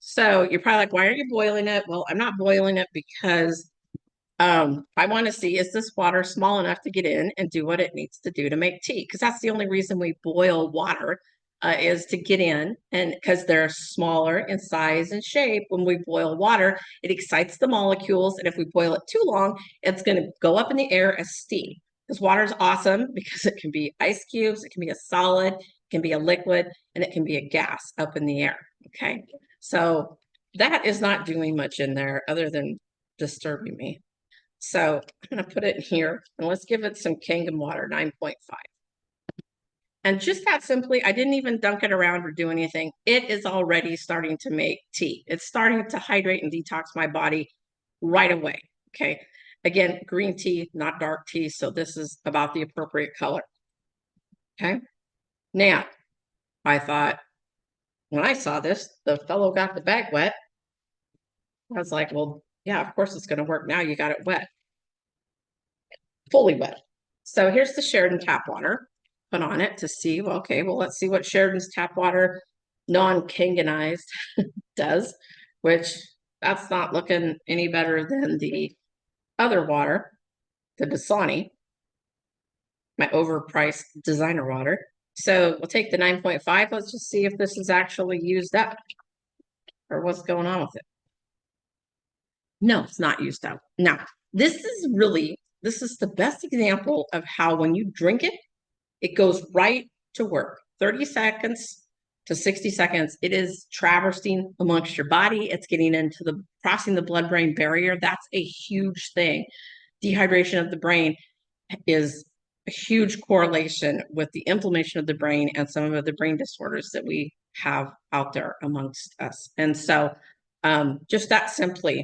so you're probably like, why aren't you boiling it? Well, I'm not boiling it because I want to see, is this water small enough to get in and do what it needs to do to make tea? Because that's the only reason we boil water is to get in, and because they're smaller in size and shape. When we boil water, it excites the molecules, and if we boil it too long, it's going to go up in the air as steam. This water is awesome because it can be ice cubes, it can be a solid, it can be a liquid, and it can be a gas up in the air. Okay, so that is not doing much in there other than disturbing me. So I'm going to put it in here, and let's give it some Kangen water, 9.5. And just that simply, I didn't even dunk it around or do anything. It is already starting to make tea. It's starting to hydrate and detox my body right away. Okay. Again, green tea, not dark tea. So this is about the appropriate color. Okay. Now, I thought, when I saw this, the fellow got the bag wet. I was like, well, yeah, of course it's going to work. Now you got it wet, fully wet. So here's the Sheridan tap water. Put on it to see, well, okay, well, let's see what Sheridan's tap water non-kangenized does, which that's not looking any better than the other water, the Dasani, my overpriced designer water. So we'll take the 9.5. Let's just see if this is actually used up or what's going on with it. No, it's not used up. Now, this is the best example of how when you drink it, it goes right to work. 30 seconds to 60 seconds. It is traversing amongst your body. It's getting into crossing the blood-brain barrier. That's a huge thing. Dehydration of the brain is a huge correlation with the inflammation of the brain and some of the brain disorders that we have out there amongst us. And so just that simply,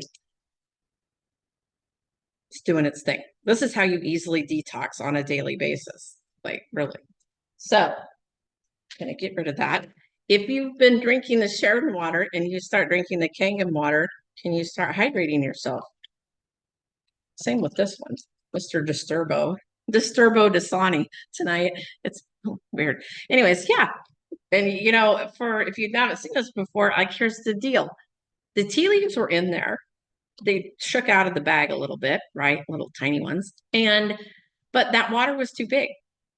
it's doing its thing. This is how you easily detox on a daily basis, like really. So gonna get rid of that. If you've been drinking the Sheridan water and you start drinking the Kangen water, can you start hydrating yourself? Same with this one, Mr. Disturbo Dasani tonight. It's weird. Anyways, yeah. And you know, if you haven't seen this before, like here's the deal. The tea leaves were in there. They shook out of the bag a little bit, right? Little tiny ones. But that water was too big.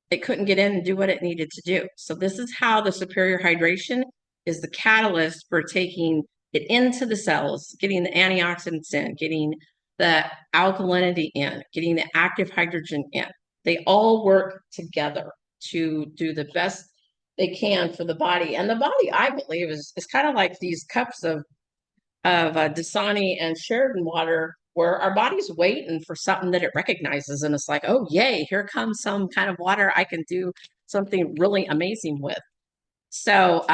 It couldn't get in and do what it needed to do. So this is how the superior hydration is the catalyst for taking it into the cells, getting the antioxidants in, getting the alkalinity in, getting the active hydrogen in. They all work together to do the best they can for the body. And the body, I believe, is kind of like these cups of Dasani and Sheridan water, where our body's waiting for something that it recognizes, and it's like, oh yay, here comes some kind of water I can do something really amazing with. So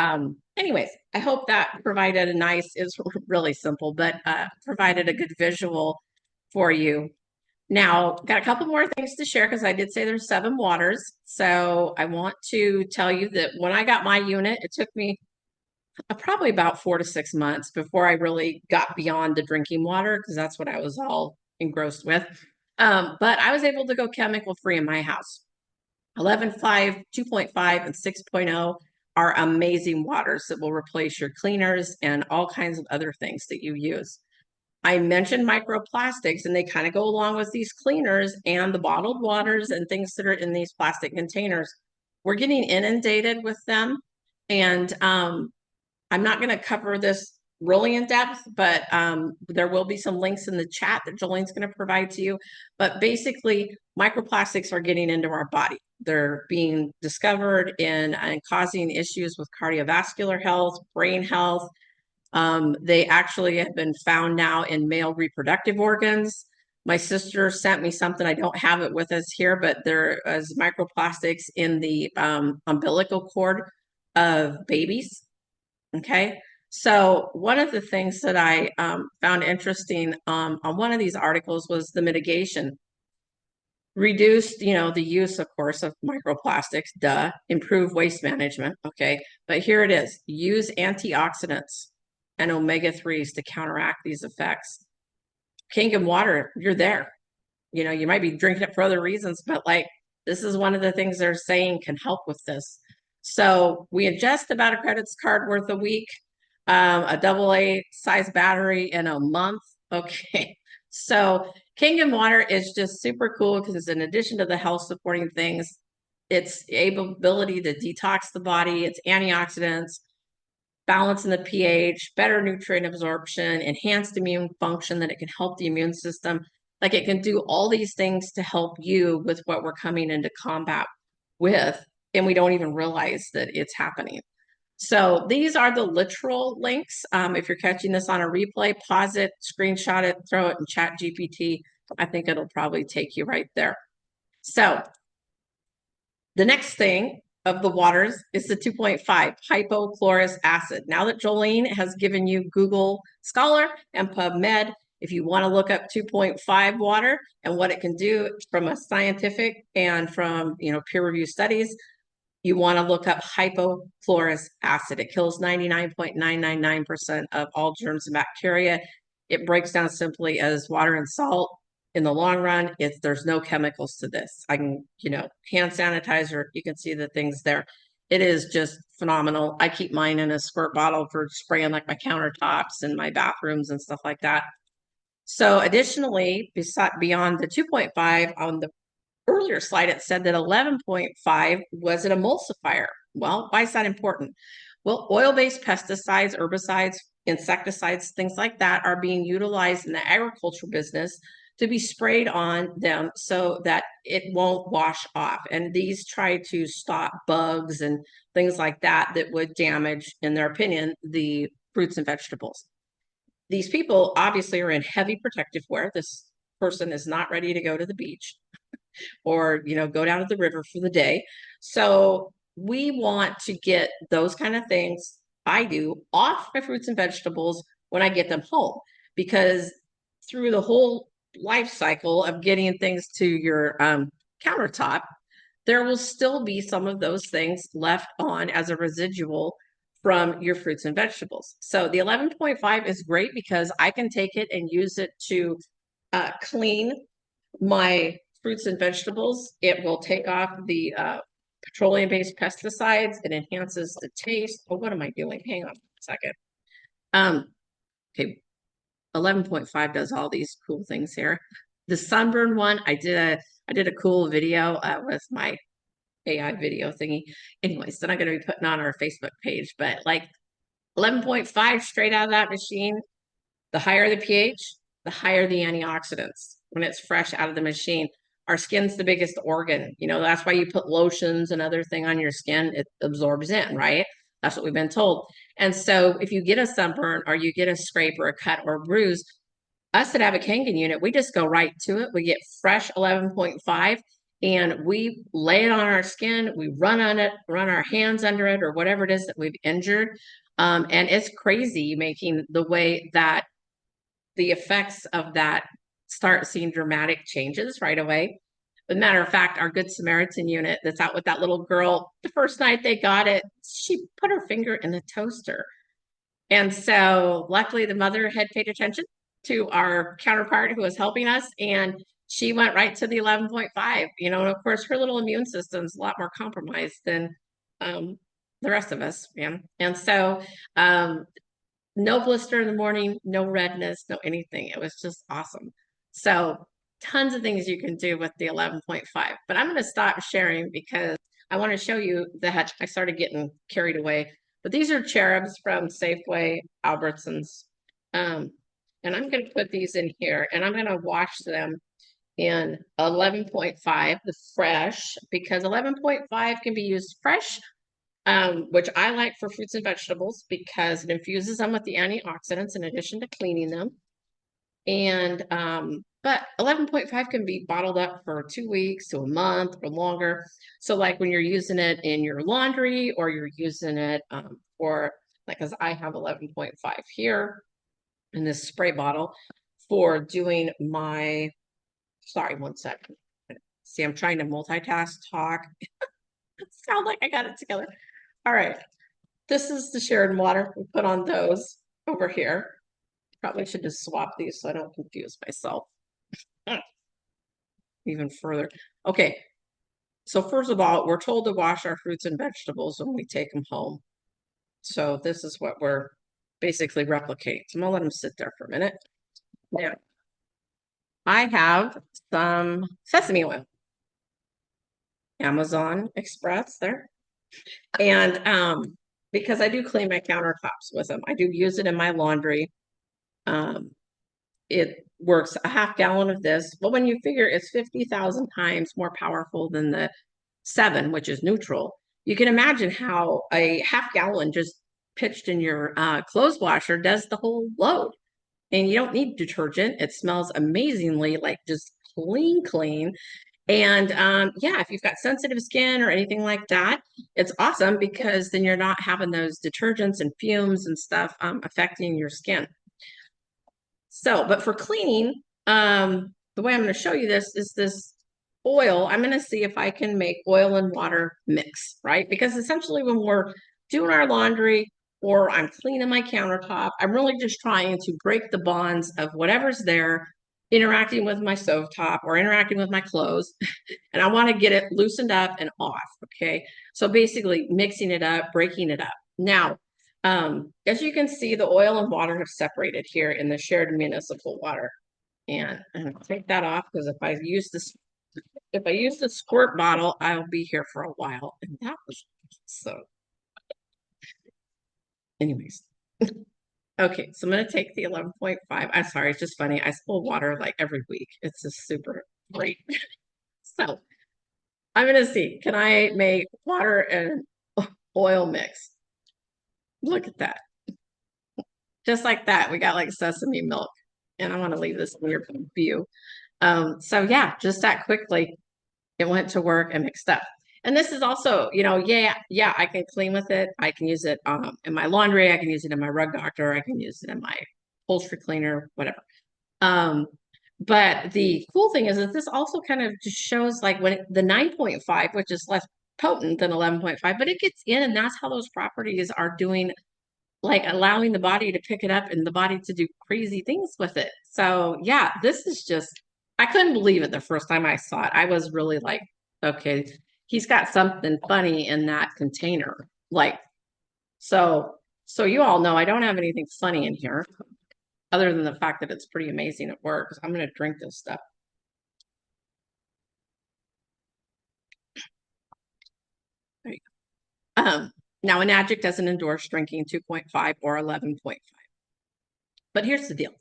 anyways, I hope that provided it's really simple, but provided a good visual for you. Now, got a couple more things to share because I did say there's 7 waters. So I want to tell you that when I got my unit, it took me probably about 4 to 6 months before I really got beyond the drinking water, because that's what I was all engrossed with. But I was able to go chemical free in my house. 11.5, 2.5, and 6.0 are amazing waters that will replace your cleaners and all kinds of other things that you use. I mentioned microplastics, and they kind of go along with these cleaners and the bottled waters and things that are in these plastic containers. We're getting inundated with them. And I'm not going to cover this really in depth, but there will be some links in the chat that Jolene's going to provide to you. But basically, microplastics are getting into our body. They're being discovered and causing issues with cardiovascular health, brain health. They actually have been found now in male reproductive organs. My sister sent me something. I don't have it with us here, but there is microplastics in the umbilical cord of babies. Okay, so one of the things that I found interesting on one of these articles was the mitigation. Reduced, the use, of course, of microplastics, improve waste management, okay? But here it is, use antioxidants and omega-3s to counteract these effects. Kangen water, you're there. You might be drinking it for other reasons, but like, this is one of the things they're saying can help with this. So we ingest about a credit card worth a week, a AA size battery in a month. Okay. So Kangen water is just super cool because in addition to the health supporting things, its ability to detox the body, its antioxidants, balance in the pH, better nutrient absorption, enhanced immune function, that it can help the immune system. Like it can do all these things to help you with what we're coming into combat with, and we don't even realize that it's happening. So these are the literal links. If you're catching this on a replay, pause it, screenshot it, throw it in Chat GPT. I think it'll probably take you right there. So the next thing of the waters is the 2.5 hypochlorous acid. Now that Jolene has given you Google Scholar and PubMed, if you want to look up 2.5 water and what it can do from a scientific and from peer-reviewed studies, You want to look up hypochlorous acid. It kills 99.999% of all germs and bacteria. It breaks down simply as water and salt. In the long run, there's no chemicals to this. I can, hand sanitizer, you can see the things there. It is just phenomenal. I keep mine in a squirt bottle for spraying like my countertops and my bathrooms and stuff like that. So additionally, beyond the 2.5 on the earlier slide, it said that 11.5 was an emulsifier. Well, why is that important? Well, oil-based pesticides, herbicides, insecticides, things like that are being utilized in the agriculture business to be sprayed on them so that it won't wash off. And these try to stop bugs and things like that that would damage, in their opinion, the fruits and vegetables. These people obviously are in heavy protective wear. This person is not ready to go to the beach or, go down to the river for the day. So we want to get those kind of things, I do, off my fruits and vegetables when I get them home, because through the whole life cycle of getting things to your countertop, there will still be some of those things left on as a residual from your fruits and vegetables. So the 11.5 is great because I can take it and use it to clean my fruits and vegetables. It will take off the petroleum-based pesticides. It enhances the taste. Oh, what am I doing? Hang on a second. Okay, 11.5 does all these cool things here. The sunburn one, I did a cool video with my AI video thingy. Anyways, then I'm going to be putting on our Facebook page, but like 11.5 straight out of that machine, the higher the pH, the higher the antioxidants when it's fresh out of the machine. Our skin's the biggest organ. That's why you put lotions and other thing on your skin. It absorbs in, right? That's what we've been told. And so if you get a sunburn or you get a scrape or a cut or a bruise, us that have a Kangen unit, we just go right to it. We get fresh 11.5 and we lay it on our skin. We run on it, run our hands under it or whatever it is that we've injured. And it's crazy making the way that the effects of that start seeing dramatic changes right away. As a matter of fact, our Good Samaritan unit that's out with that little girl, the first night they got it, she put her finger in the toaster. And so luckily the mother had paid attention to our counterpart who was helping us, and she went right to the 11.5, and of course her little immune system's a lot more compromised than the rest of us, man. And so no blister in the morning, no redness, no anything. It was just awesome. So tons of things you can do with the 11.5, but I'm going to stop sharing because I want to show you that I started getting carried away. But these are cherubs from Safeway, Albertsons. And I'm going to put these in here and I'm going to wash them in 11.5, the fresh, because 11.5 can be used fresh, which I like for fruits and vegetables because it infuses them with the antioxidants in addition to cleaning them. And but 11.5 can be bottled up for 2 weeks to a month or longer. So like when you're using it in your laundry or you're using it for, like, as I have 11.5 here in this spray bottle for doing my, sorry, one second. See, I'm trying to multitask, talk. Sound like I got it together. All right. This is the Sheridan water. We put on those over here. Probably should just swap these so I don't confuse myself even further. Okay. So first of all, we're told to wash our fruits and vegetables when we take them home. So this is what we're basically replicating. So I'm gonna let them sit there for a minute. Now, I have some sesame oil. Amazon Express there. And because I do clean my countertops with them. I do use it in my laundry. It works a half gallon of this, but when you figure it's 50,000 times more powerful than the 7, which is neutral, you can imagine how a half gallon just pitched in your clothes washer does the whole load. And you don't need detergent. It smells amazingly, like just clean. And yeah, if you've got sensitive skin or anything like that, it's awesome because then you're not having those detergents and fumes and stuff affecting your skin. So, but for cleaning, the way I'm going to show you this is this oil, I'm going to see if I can make oil and water mix, right? Because essentially when we're doing our laundry or I'm cleaning my countertop, I'm really just trying to break the bonds of whatever's there, interacting with my stovetop or interacting with my clothes. And I want to get it loosened up and off. Okay. So basically mixing it up, breaking it up. Now, as you can see, the oil and water have separated here in the shared municipal water. And I'm gonna take that off because if I use the squirt bottle, I'll be here for a while. And that was so. Anyways. Okay, so I'm gonna take the 11.5. I'm sorry, it's just funny. I spill water like every week. It's just super great. So I'm gonna see, can I make water and oil mix? Look at that. Just like that, we got like sesame milk. And I want to leave this in your view. So yeah, just that quickly, it went to work and mixed up. And this is also, yeah, I can clean with it. I can use it in my laundry. I can use it in my rug doctor. I can use it in my upholstery cleaner, whatever. But the cool thing is that this also kind of just shows like when the 9.5, which is less potent than 11.5, but it gets in, and that's how those properties are doing, like allowing the body to pick it up and the body to do crazy things with it. So yeah, this is just, I couldn't believe it the first time I saw it. I was really like, okay, he's got something funny in that container. Like, so you all know I don't have anything funny in here other than the fact that it's pretty amazing at work. I'm going to drink this stuff. There you go. Now, Enagic doesn't endorse drinking 2.5 or 11.5. But here's the deal.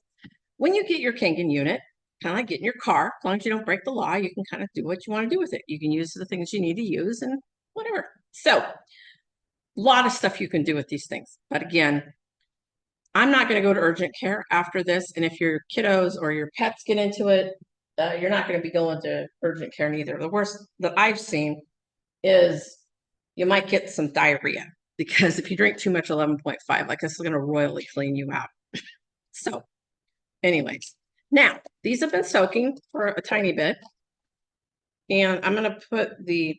When you get your Kangen unit, kind of like getting your car, as long as you don't break the law, you can kind of do what you want to do with it. You can use the things you need to use and whatever. So, a lot of stuff you can do with these things. But again, I'm not going to go to urgent care after this. And if your kiddos or your pets get into it, you're not going to be going to urgent care neither. The worst that I've seen is you might get some diarrhea because if you drink too much 11.5, like this is going to royally clean you out. So anyways, now these have been soaking for a tiny bit. And I'm going to put the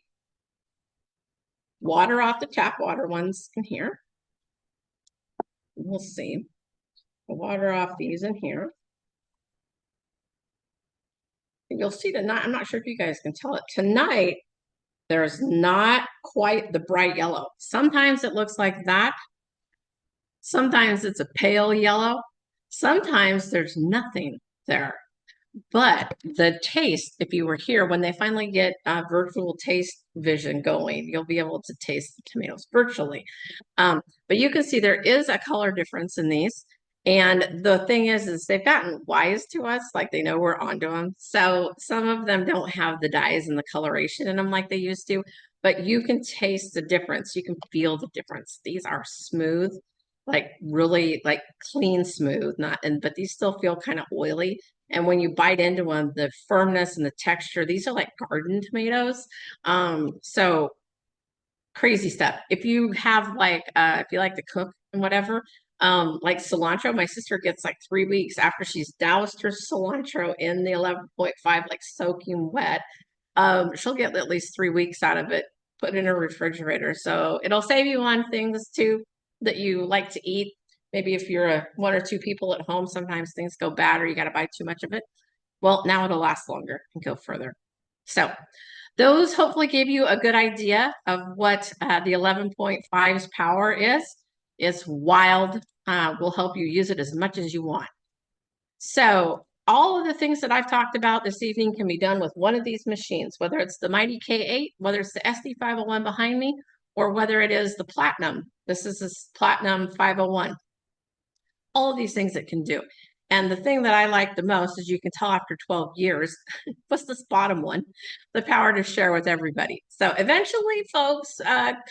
water off the tap water ones in here. We'll see. The water off these in here. And you'll see tonight, I'm not sure if you guys can tell it, tonight there's not quite the bright yellow. Sometimes it looks like that. Sometimes it's a pale yellow. Sometimes there's nothing there. But the taste, if you were here, when they finally get virtual taste vision going, you'll be able to taste the tomatoes virtually. But you can see there is a color difference in these. And the thing is they've gotten wise to us, like they know we're onto them. So some of them don't have the dyes and the coloration in them like they used to, but you can taste the difference. You can feel the difference. These are smooth, like really like clean smooth, but these still feel kind of oily. And when you bite into them, the firmness and the texture, these are like garden tomatoes. So crazy stuff. If you have like, if you like to cook and whatever, like cilantro, my sister gets like 3 weeks after she's doused her cilantro in the 11.5, like soaking wet. She'll get at least 3 weeks out of it, put it in her refrigerator. So it'll save you on things too that you like to eat. Maybe if you're one or two people at home, sometimes things go bad or you got to buy too much of it. Well, now it'll last longer and go further. So those hopefully gave you a good idea of what the 11.5's power is. It's wild. Will help you use it as much as you want. So all of the things that I've talked about this evening can be done with one of these machines, whether it's the Mighty K8, whether it's the SD501 behind me, or whether it is the Platinum. This is this Platinum 501. All of these things it can do. And the thing that I like the most, as you can tell after 12 years, was this bottom one, the power to share with everybody. So eventually folks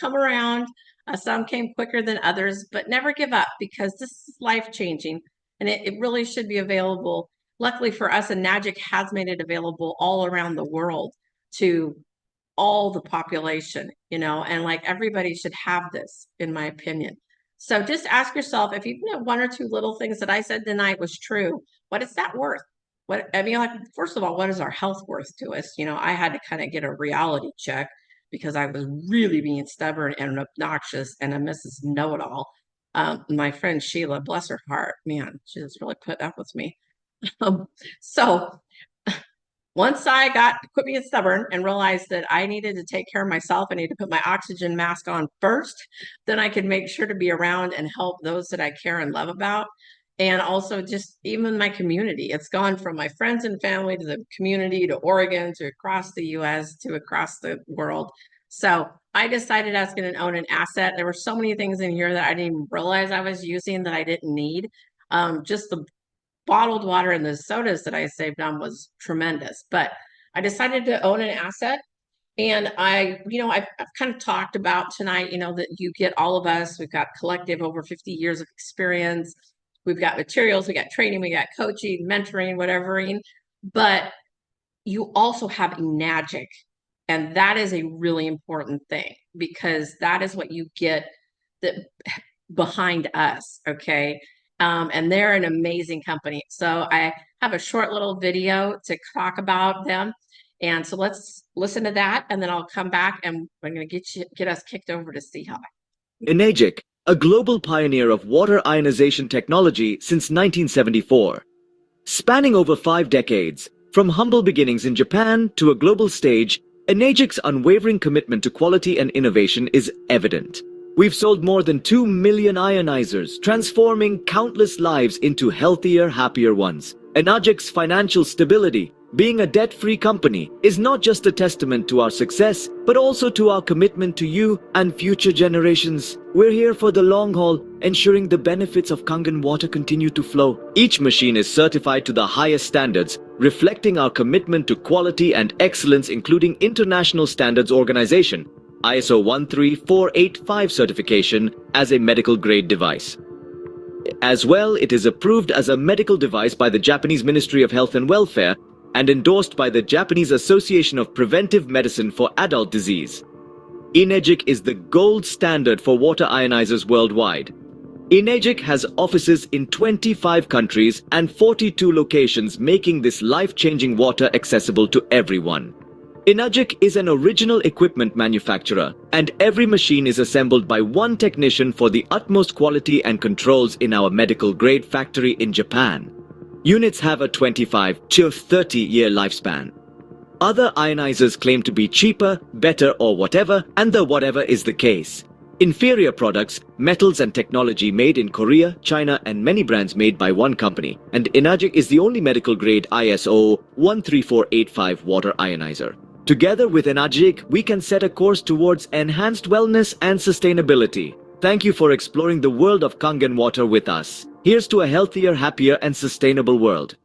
come around. Some came quicker than others, but never give up because this is life-changing and it really should be available. Luckily for us, Enagic has made it available all around the world to all the population, and like everybody should have this, in my opinion. So just ask yourself, if you know one or two little things that I said tonight was true, what is that worth? what, I mean, like, first of all, what is our health worth to us? You know, I had to kind of get a reality check because I was really being stubborn and obnoxious and a Mrs. Know-it-all. My friend Sheila, bless her heart, man, she just really put up with me. So once I got quit being stubborn and realized that I needed to take care of myself, I need to put my oxygen mask on first, then I could make sure to be around and help those that I care and love about. And also just even my community. It's gone from my friends and family to the community to Oregon to across the US to across the world. So I decided I was going to own an asset. There were so many things in here that I didn't even realize I was using that I didn't need. Just the bottled water and the sodas that I saved on was tremendous. But I decided to own an asset. And I've kind of talked about tonight, that you get all of us, we've got collective over 50 years of experience. We've got materials, we got training, we got coaching, mentoring, whatevering. But you also have Enagic. And that is a really important thing because that is what you get that behind us. Okay. And they're an amazing company. So I have a short little video to talk about them. And so let's listen to that. And then I'll come back and I'm going to get us kicked over to Seahawk. Enagic, a global pioneer of water ionization technology since 1974. Spanning over 5 decades, from humble beginnings in Japan to a global stage, Enagic's unwavering commitment to quality and innovation is evident. We've sold more than 2 million ionizers, transforming countless lives into healthier, happier ones. Enagic's financial stability, being a debt-free company, is not just a testament to our success, but also to our commitment to you and future generations. We're here for the long haul, ensuring the benefits of Kangen Water continue to flow. Each machine is certified to the highest standards, reflecting our commitment to quality and excellence, including International Standards Organization, ISO 13485 certification as a medical grade device. As well, it is approved as a medical device by the Japanese Ministry of Health and Welfare and endorsed by the Japanese Association of Preventive Medicine for Adult Disease. Enagic is the gold standard for water ionizers worldwide. Enagic has offices in 25 countries and 42 locations, making this life-changing water accessible to everyone. Enagic is an original equipment manufacturer, and every machine is assembled by one technician for the utmost quality and controls in our medical-grade factory in Japan. Units have a 25 to 30-year lifespan. Other ionizers claim to be cheaper, better, or whatever, and the whatever is the case. Inferior products, metals and technology made in Korea, China, and many brands made by one company, and Enagic is the only medical-grade ISO 13485 water ionizer. Together with Enagic, we can set a course towards enhanced wellness and sustainability. Thank you for exploring the world of Kangen Water with us. Here's to a healthier, happier, and sustainable world.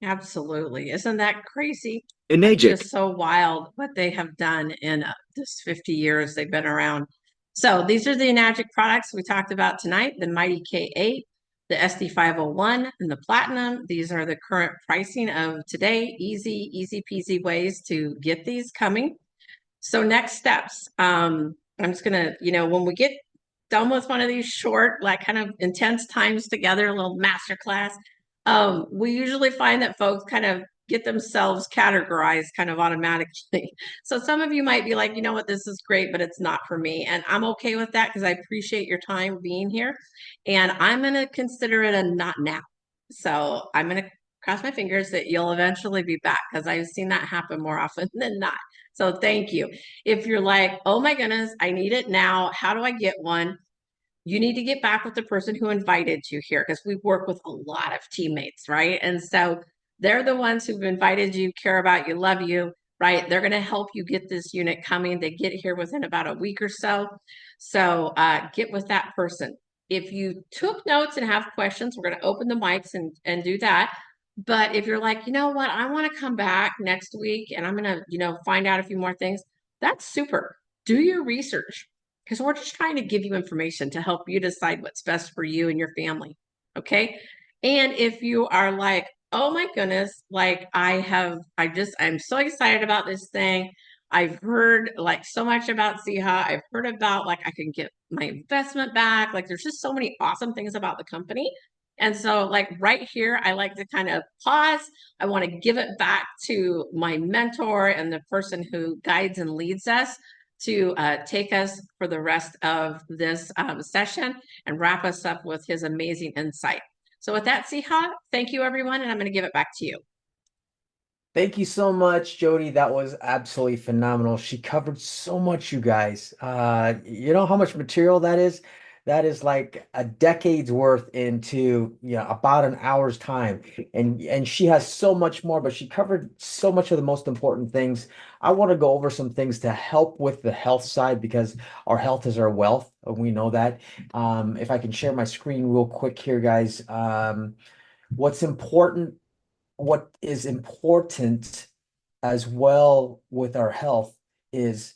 Absolutely. Isn't that crazy? Enagic. It's just so wild what they have done in this 50 years they've been around. So these are the Enagic products we talked about tonight, the Mighty K8, the SD501, and the Platinum. These are the current pricing of today. Easy peasy ways to get these coming. So next steps, I'm just gonna, when we get done with one of these short, like kind of intense times together, a little master class, we usually find that folks kind of get themselves categorized kind of automatically. So some of you might be like, you know what, this is great, but it's not for me. And I'm okay with that because I appreciate your time being here. And I'm going to consider it a not now. So I'm going to cross my fingers that you'll eventually be back because I've seen that happen more often than not. So thank you. If you're like, oh my goodness, I need it now. How do I get one? You need to get back with the person who invited you here because we work with a lot of teammates, right? And so they're the ones who've invited you, care about you, love you, right? They're going to help you get this unit coming. They get here within about a week or so. So get with that person. If you took notes and have questions, we're going to open the mics and do that. But if you're like, you know what, I want to come back next week and I'm going to, find out a few more things, that's super. Do your research because we're just trying to give you information to help you decide what's best for you and your family. Okay. And if you are like, oh my goodness, like I'm so excited about this thing. I've heard like so much about Siha. I've heard about like I can get my investment back. Like there's just so many awesome things about the company. And so like right here, I like to kind of pause. I want to give it back to my mentor and the person who guides and leads us to take us for the rest of this session and wrap us up with his amazing insight. So with that, Siha, thank you everyone, and I'm going to give it back to you. Thank you so much, Jodie. That was absolutely phenomenal. She covered so much, you guys. You know how much material that is? That is like a decade's worth into, about an hour's time. And she has so much more, but she covered so much of the most important things. I want to go over some things to help with the health side because our health is our wealth. We know that. If I can share my screen real quick here, guys. What's important what is important as well with our health is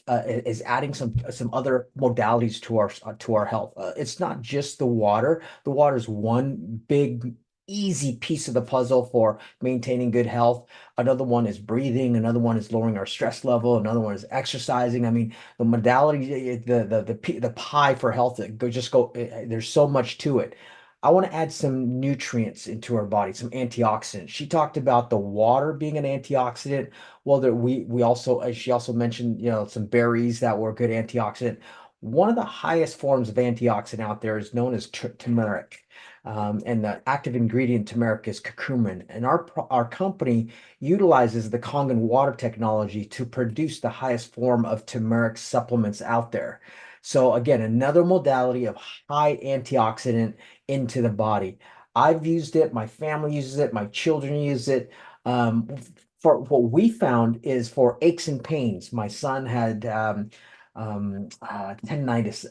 is adding some other modalities to our health. It's not just the water. The water is one big easy piece of the puzzle for maintaining good health. Another one is breathing. Another one is lowering our stress level. Another one is exercising. I mean, the modality, the pie for health. There's so much to it. I want to add some nutrients into our body, some antioxidants. She talked about the water being an antioxidant. Well, we also she also mentioned, some berries that were good antioxidant. One of the highest forms of antioxidant out there is known as turmeric. And the active ingredient turmeric is curcumin. And our company utilizes the Kangen Water technology to produce the highest form of turmeric supplements out there. So again, another modality of high antioxidant into the body. I've used it, my family uses it, my children use it. For what we found is for aches and pains. My son had tendinitis,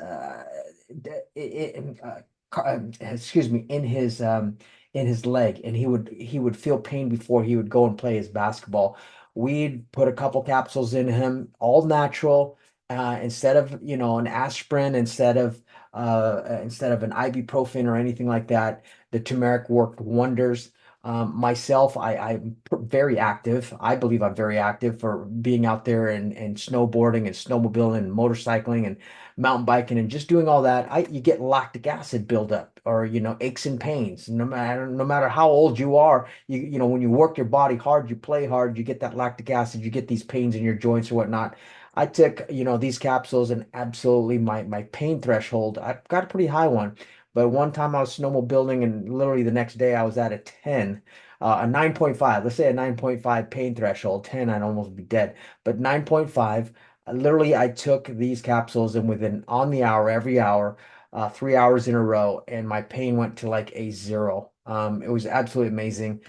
excuse me, in his leg, and he would feel pain before he would go and play his basketball. We'd put a couple capsules in him, all natural, instead of an aspirin, instead of an ibuprofen or anything like that. The turmeric worked wonders. Myself, I'm very active. I believe I'm very active for being out there and snowboarding and snowmobiling and motorcycling and mountain biking and just doing all that. You get lactic acid buildup or aches and pains. No matter how old you are, when you work your body hard, you play hard, you get that lactic acid, you get these pains in your joints or whatnot. I took, these capsules and absolutely my pain threshold, I've got a pretty high one. But one time I was snowmobiling and literally the next day I was at a 10, a 9.5, let's say a 9.5 pain threshold. 10, I'd almost be dead. But 9.5, literally I took these capsules and within on the hour, every hour, 3 hours in a row, and my pain went to like a zero. It was absolutely amazing.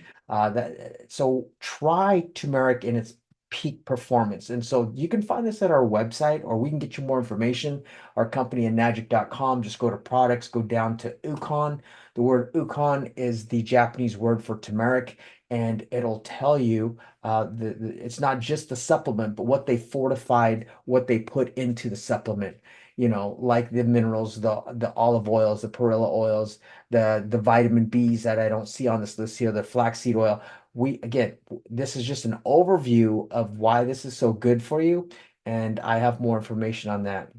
So try turmeric in its peak performance. And so you can find this at our website, or we can get you more information. Our company, enagic.com. Just go to products, go down to Ukon. The word Ukon is the Japanese word for turmeric, and it'll tell you it's not just the supplement, but what they fortified, what they put into the supplement. Like the minerals, the olive oils, the perilla oils, the vitamin Bs that I don't see on this list here, the flaxseed oil. This is just an overview of why this is so good for you, and I have more information on that.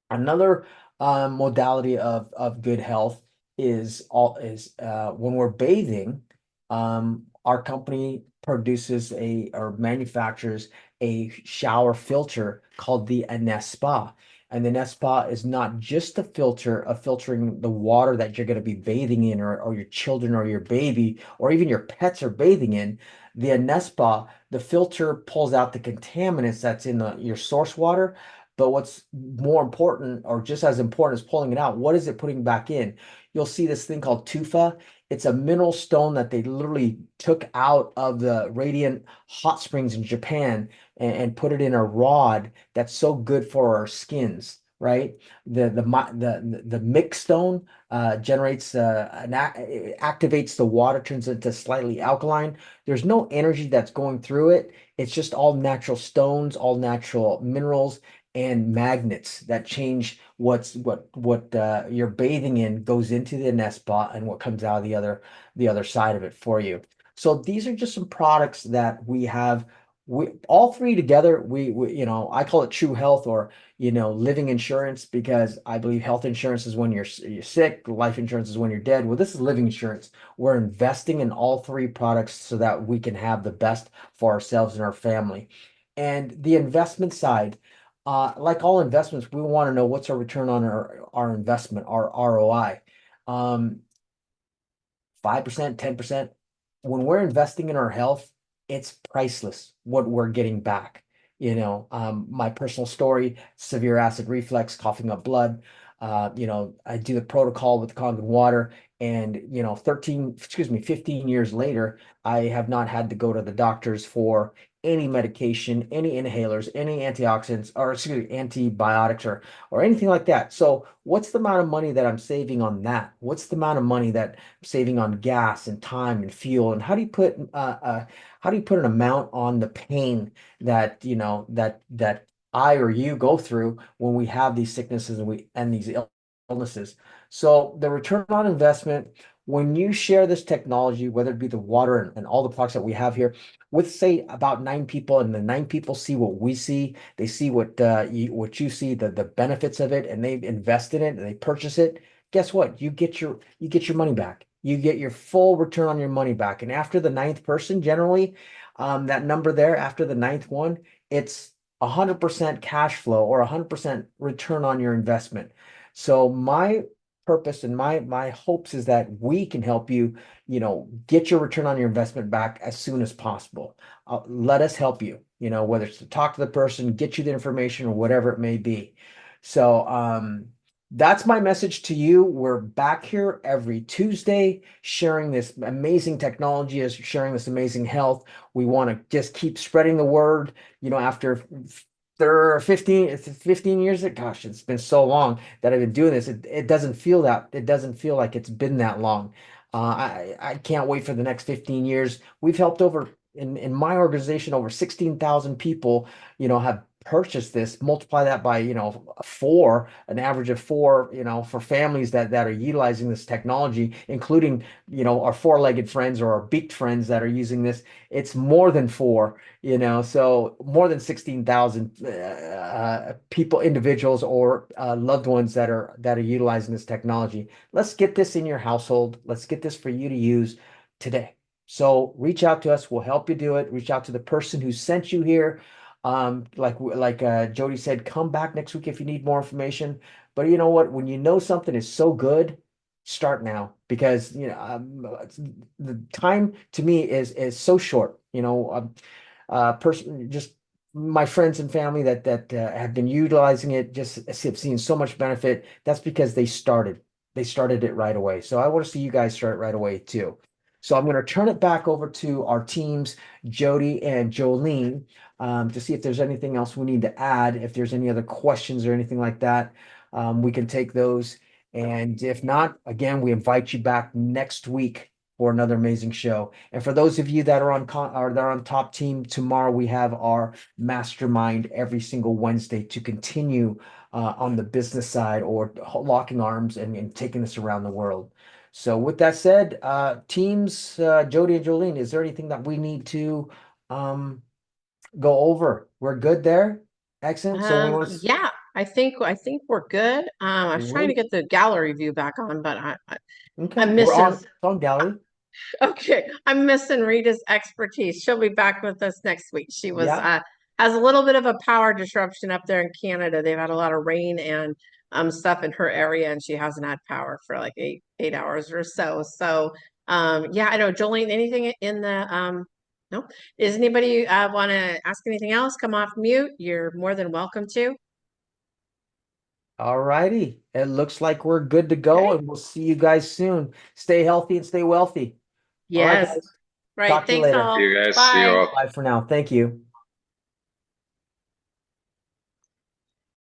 Another modality of good health is when we're bathing. Our company produces or manufactures a shower filter called the Anespa. And the Anespa is not just a filter of filtering the water that you're going to be bathing in, or your children or your baby or even your pets are bathing in. The Anespa, the filter pulls out the contaminants that's in your source water. But what's more important, or just as important as pulling it out, what is it putting back in? You'll see this thing called tufa. It's a mineral stone that they literally took out of the radiant hot springs in Japan and put it in a rod that's so good for our skins, right? The mixed stone generates it activates the water, turns it into slightly alkaline. There's no energy that's going through it. It's just all natural stones, all natural minerals and magnets that change what you're bathing in goes into the nest spot and what comes out of the other side of it for you. So these are just some products that we have we all three together, we I call it true health, or living insurance, because I believe health insurance is when you're sick, life insurance is when you're dead. Well, this is living insurance. We're investing in all three products so that we can have the best for ourselves and our family. And the investment side, like all investments, we want to know what's our return on our investment, our ROI. 5%, 10%. When we're investing in our health, it's priceless what we're getting back. My personal story, severe acid reflux, coughing up blood. I do the protocol with Kangen Water, and 15 years later, I have not had to go to the doctors for any medication, any inhalers, any antioxidants, or excuse me, antibiotics, or anything like that. So what's the amount of money that I'm saving on that? What's the amount of money that saving on gas and time and fuel? And how do you put an amount on the pain that that I or you go through when we have these sicknesses and these illnesses? So the return on investment, when you share this technology, whether it be the water and all the products that we have here, with say about 9 people, and the 9 people see what we see, they see what you see, the benefits of it, and they've invested in it and they purchase it. Guess what? You get your money back. You get your full return on your money back. And after the ninth person, generally, that number there, after the ninth one, it's 100% cash flow or 100% return on your investment. So my purpose and my hopes is that we can help you, get your return on your investment back as soon as possible. Let us help you, whether it's to talk to the person, get you the information, or whatever it may be. So, that's my message to you. We're back here every Tuesday sharing this amazing technology, as sharing this amazing health. We want to just keep spreading the word, after 15 years. Gosh, it's been so long that I've been doing this. It doesn't feel like it's been that long. I can't wait for the next 15 years. We've helped over in my organization, over 16,000 people, have purchased this. Multiply that by, four, an average of four, for families that are utilizing this technology, including, our four-legged friends or our beaked friends that are using this. It's more than four, so more than 16,000 people, individuals, or loved ones that are utilizing this technology. Let's get this in your household. Let's get this for you to use today. So reach out to us. We'll help you do it. Reach out to the person who sent you here. Like Jodie said, come back next week if you need more information. But you know what? When you know something is so good, start now, because the time to me is so short. Person just my friends and family that have been utilizing it just have seen so much benefit. That's because they started it right away. So I want to see you guys start right away too. So I'm going to turn it back over to our teams, Jodie and Jolene, to see if there's anything else we need to add. If there's any other questions or anything like that, we can take those. And if not, again, we invite you back next week for another amazing show. And for those of you that are on top team, tomorrow we have our mastermind every single Wednesday to continue on the business side, or locking arms and taking this around the world. So with that said, teams, Jodie and Jolene, is there anything that we need to go over? We're good there. Excellent. So we want to Yeah, I think we're good. I was trying to get the gallery view back on, but okay. I'm We're missing. on gallery. Okay, I'm missing Rita's expertise. She'll be back with us next week. She was Yeah. has a little bit of a power disruption up there in Canada. They've had a lot of rain and stuff in her area, and she hasn't had power for like eight hours or so. So yeah, I know. Jolene, anything in the no? Does anybody want to ask anything else? Come off mute. You're more than welcome to. All righty. It looks like we're good to go, Okay. and we'll see you guys soon. Stay healthy and stay wealthy. All right, Yes. guys. Right. Talk to you Thanks later. all. See you guys. See you Bye. all. Bye for now. Thank you.